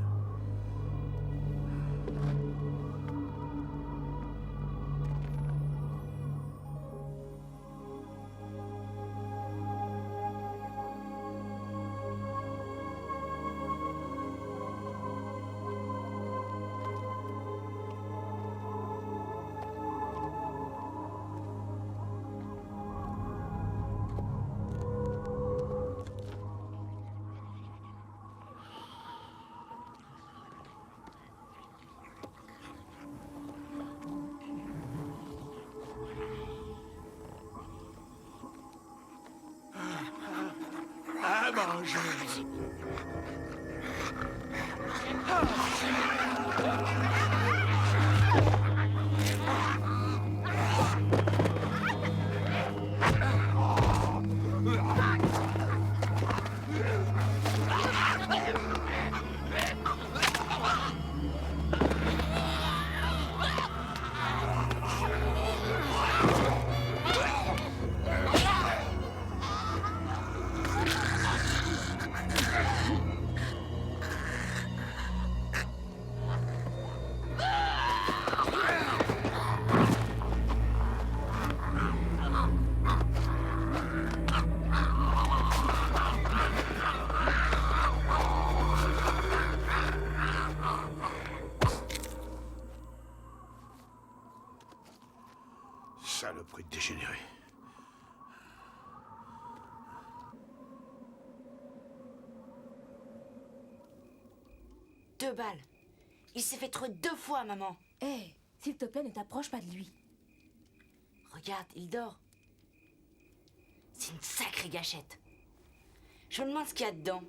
À manger. Saloperie de dégénéré. Deux balles. Il s'est fait trouer 2 fois, maman. Hé, s'il te plaît, ne t'approche pas de lui. Regarde, il dort. C'est une sacrée gâchette. Je me demande ce qu'il y a dedans.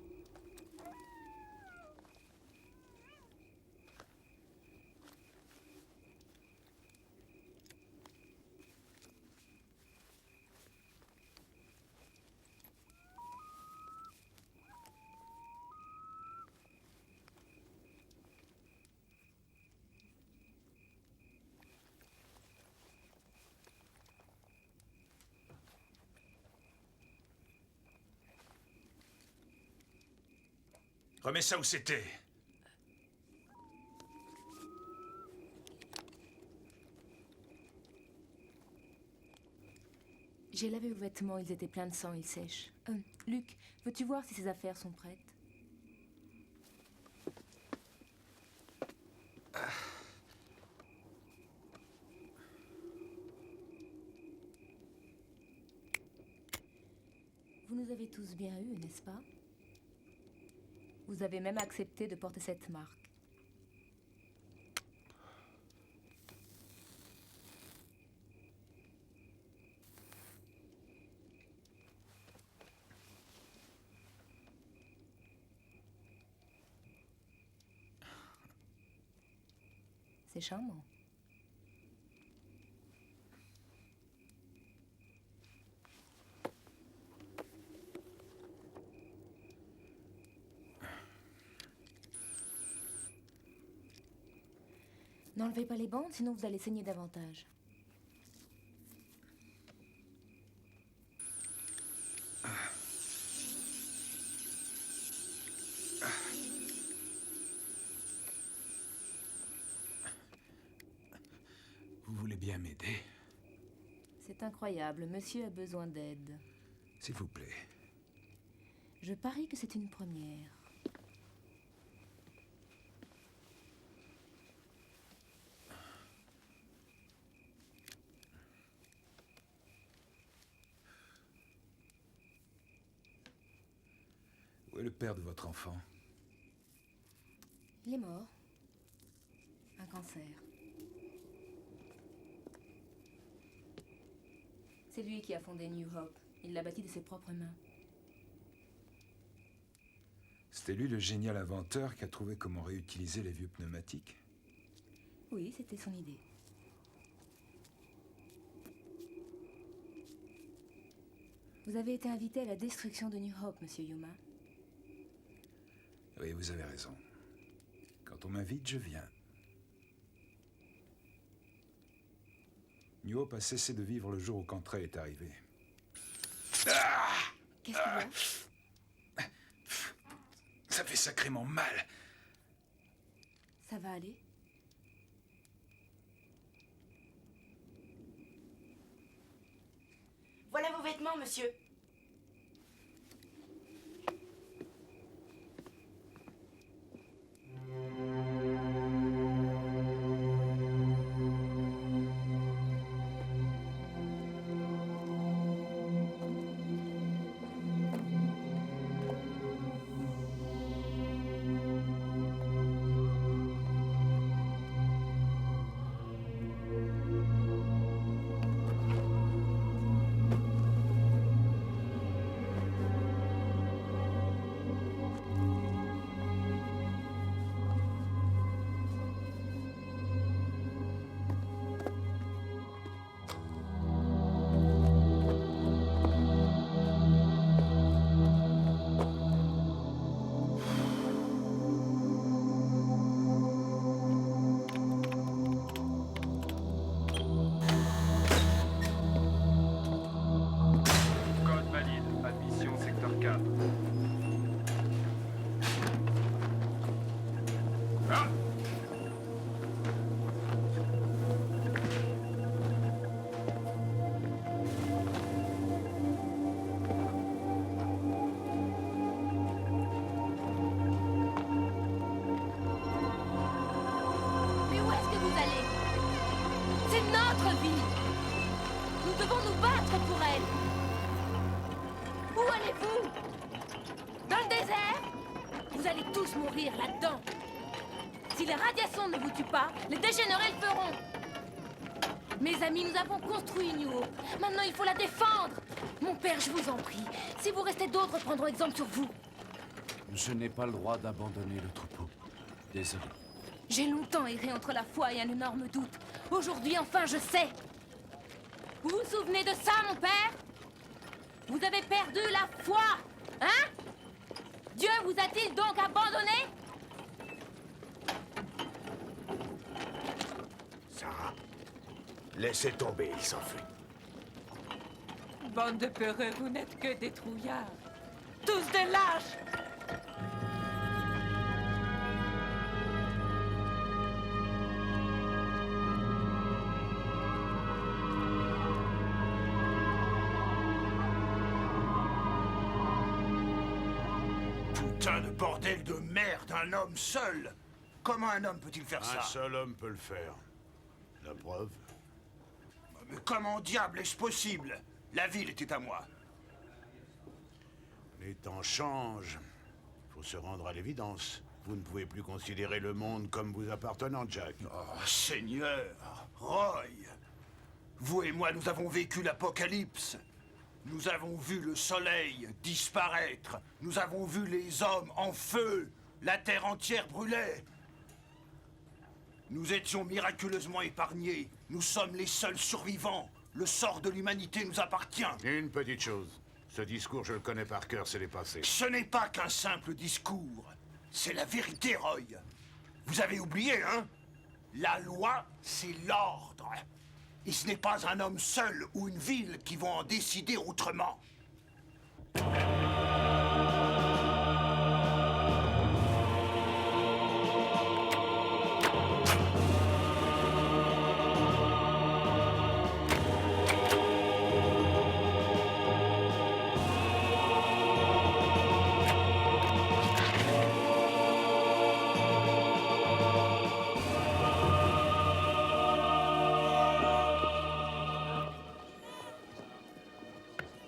Remets ça où c'était. J'ai lavé vos vêtements, ils étaient pleins de sang, ils sèchent. Luc, veux-tu voir si ces affaires sont prêtes? Vous nous avez tous bien eus, n'est-ce pas? Vous avez même accepté de porter cette marque. C'est charmant. N'enlevez pas les bandes, sinon vous allez saigner davantage. Vous voulez bien m'aider? C'est incroyable, monsieur a besoin d'aide. S'il vous plaît. Je parie que c'est une première. Où est le père de votre enfant? Il est mort. Un cancer. C'est lui qui a fondé New Hope. Il l'a bâti de ses propres mains. C'était lui le génial inventeur qui a trouvé comment réutiliser les vieux pneumatiques? Oui, c'était son idée. Vous avez été invité à la destruction de New Hope, monsieur Yuma. Oui, vous avez raison. Quand on m'invite, je viens. New Hope a cessé de vivre le jour où Cantrell est arrivé. Qu'est-ce qu'il y a? Ça fait sacrément mal. Ça va aller? Voilà vos vêtements, monsieur. Mourir là-dedans. Si les radiations ne vous tuent pas, les dégénérés le feront. Mes amis, nous avons construit New Hope. Maintenant, il faut la défendre. Mon père, je vous en prie. Si vous restez, d'autres prendront exemple sur vous. Je n'ai pas le droit d'abandonner le troupeau. Désolé. J'ai longtemps erré entre la foi et un énorme doute. Aujourd'hui, enfin, je sais. Vous vous souvenez de ça, mon père? Vous avez perdu la foi, hein? Dieu vous a-t-il donc abandonné? Sarah, laissez tomber, il s'enfuit. Bande de peureux, vous n'êtes que des trouillards. Tous des lâches! putain de bordel de merde, un homme seul! Comment un homme peut-il faire ça? Un seul homme peut le faire. La preuve? Mais comment diable est-ce possible? La ville était à moi. Les temps changent. Faut se rendre à l'évidence. Vous ne pouvez plus considérer le monde comme vous appartenant, Jack. Oh, Seigneur! Roy! Vous et moi, nous avons vécu l'apocalypse. Nous avons vu le soleil disparaître. Nous avons vu les hommes en feu. La terre entière brûlait. Nous étions miraculeusement épargnés. Nous sommes les seuls survivants. Le sort de l'humanité nous appartient. Une petite chose. Ce discours, je le connais par cœur, c'est dépassé. Ce n'est pas qu'un simple discours. C'est la vérité, Roy. Vous avez oublié, hein? La loi, c'est l'ordre. Et ce n'est pas un homme seul ou une ville qui vont en décider autrement.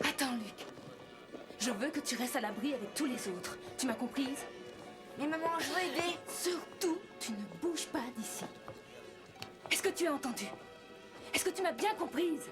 Attends, Luc. Je veux que tu restes à l'abri avec tous les autres. Tu m'as comprise? Mais maman, je veux aider. Surtout, tu ne bouges pas d'ici. Est-ce que tu as entendu? Est-ce que tu m'as bien comprise?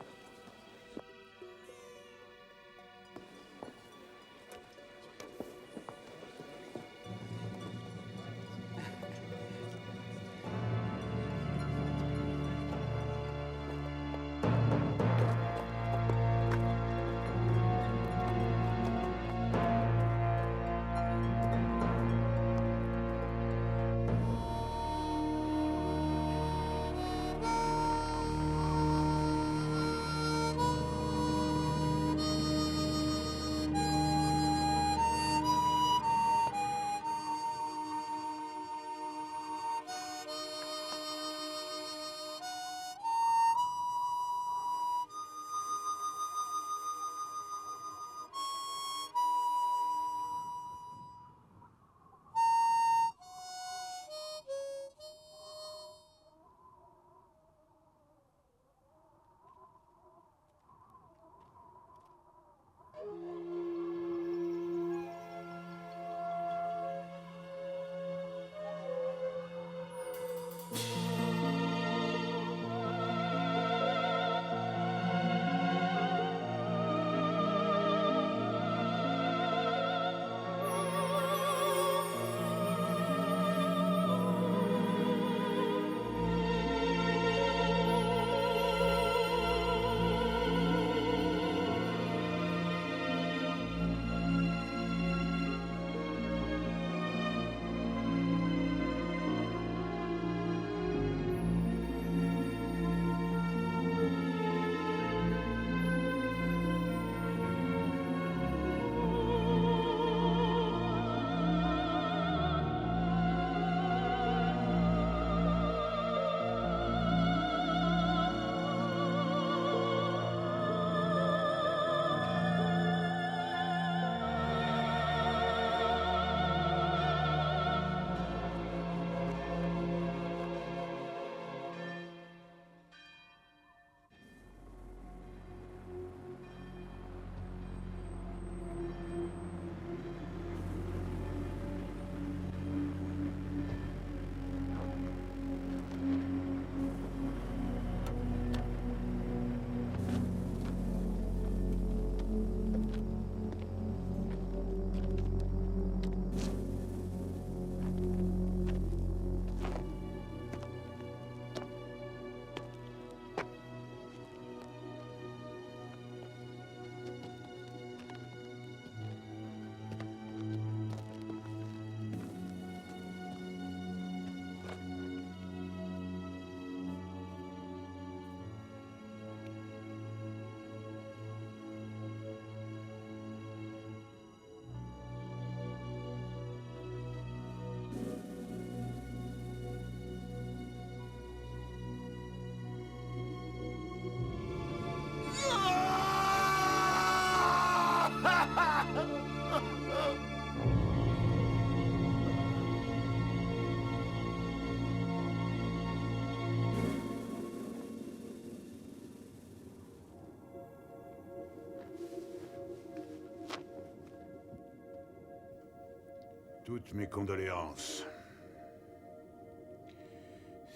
Toutes mes condoléances.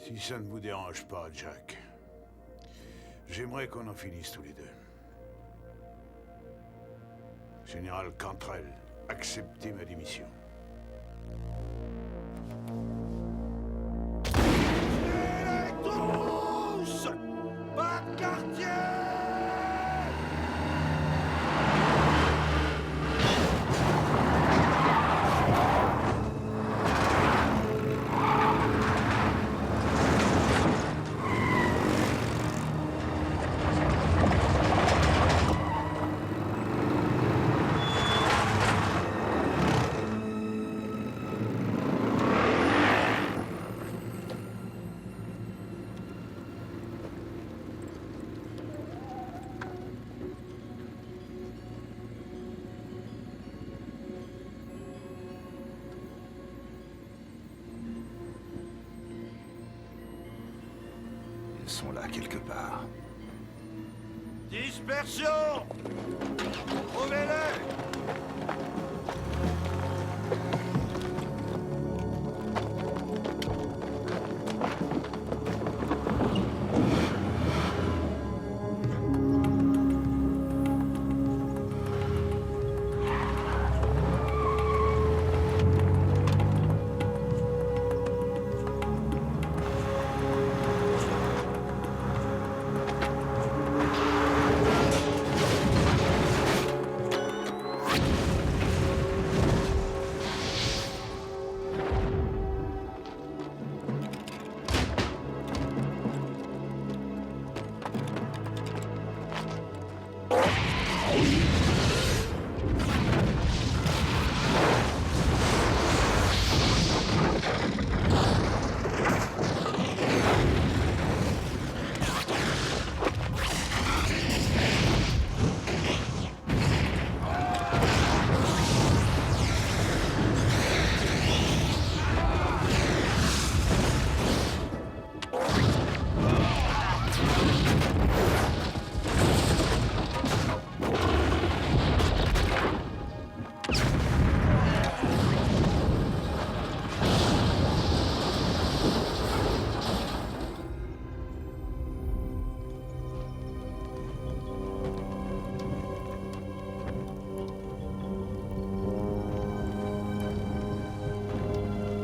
Si ça ne vous dérange pas, Jack, j'aimerais qu'on en finisse tous les deux. Général Cantrell, acceptez ma démission. Tous! Pas de quartier! Ils sont là quelque part. Dispersion! Trouvez-les!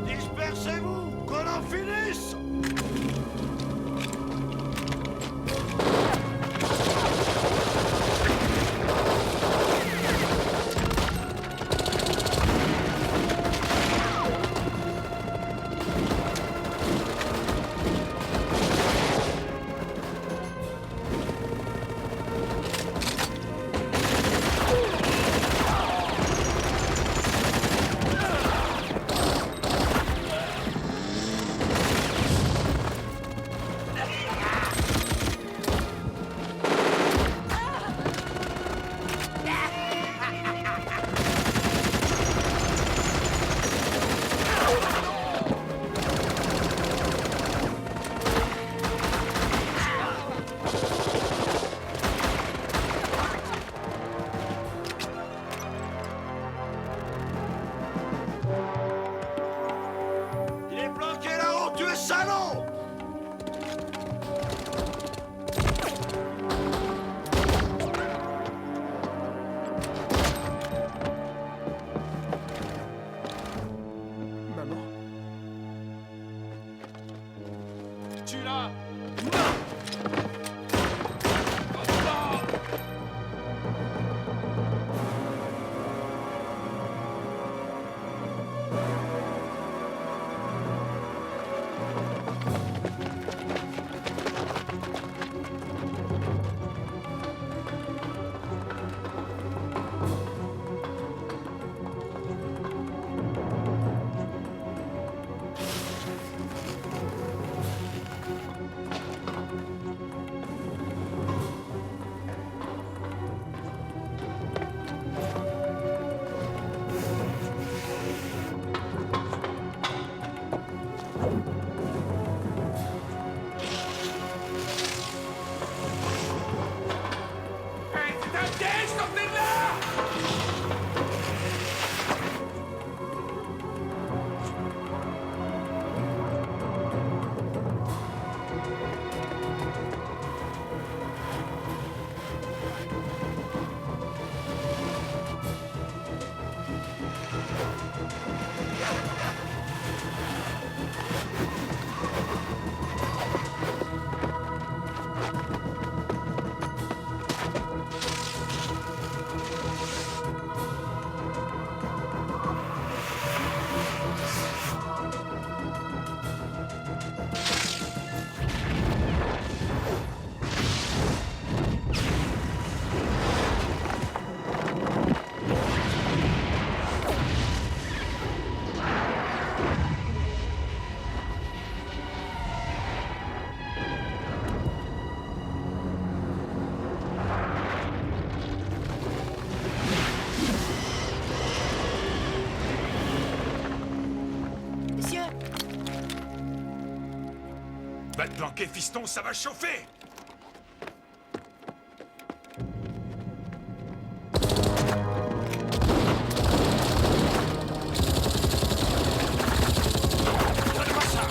Dispersez-vous! Qu'on en finisse! Il est planqué là-haut, tu es salaud! Maman. Tu l'as. Va te planquer, fiston, ça va chauffer! Donne-moi ça!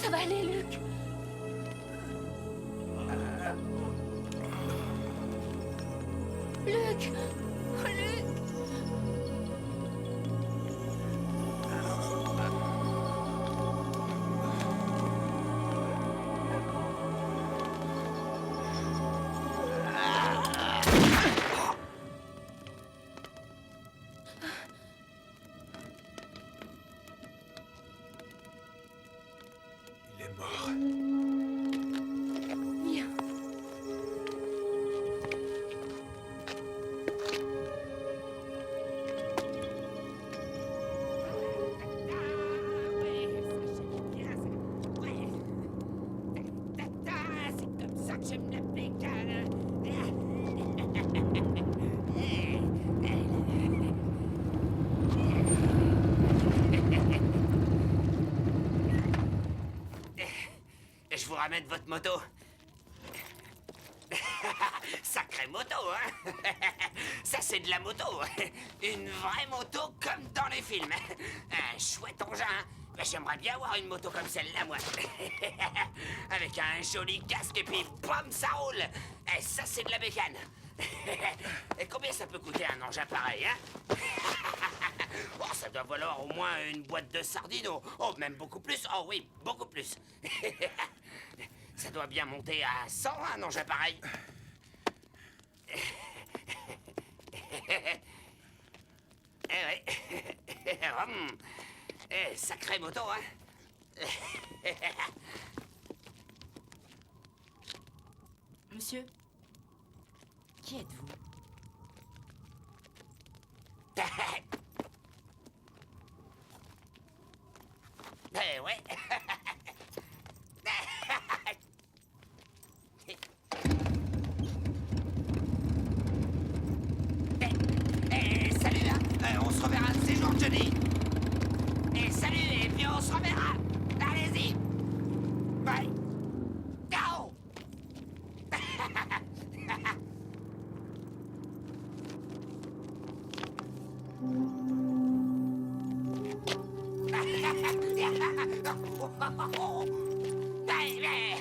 Ça va aller, Luc. Luc. Oh, Luc. Il est mort. Viens. C'est comme ça que j'aime la bacon. Je vous ramène votre moto. Sacrée moto, hein. Ça, c'est de la moto. Une vraie moto comme dans les films. Un chouette engin. Ben, j'aimerais bien avoir une moto comme celle-là, moi. Avec un joli casque et puis bam, ça roule. Et ça, c'est de la bécane. Et combien ça peut coûter un engin pareil, hein? Oh, ça doit valoir au moins une boîte de sardines. Oh, même beaucoup plus. Oh oui, beaucoup plus. Ça doit bien monter à 100, un engin pareil. Eh ouais. Sacrée moto, hein. Monsieur, qui êtes-vous? Eh ouais. Salut, hein. On se reverra un de ces jours, Johnny. Salut, et puis on se reverra. Allez-y. Bye. Ciao. Baby.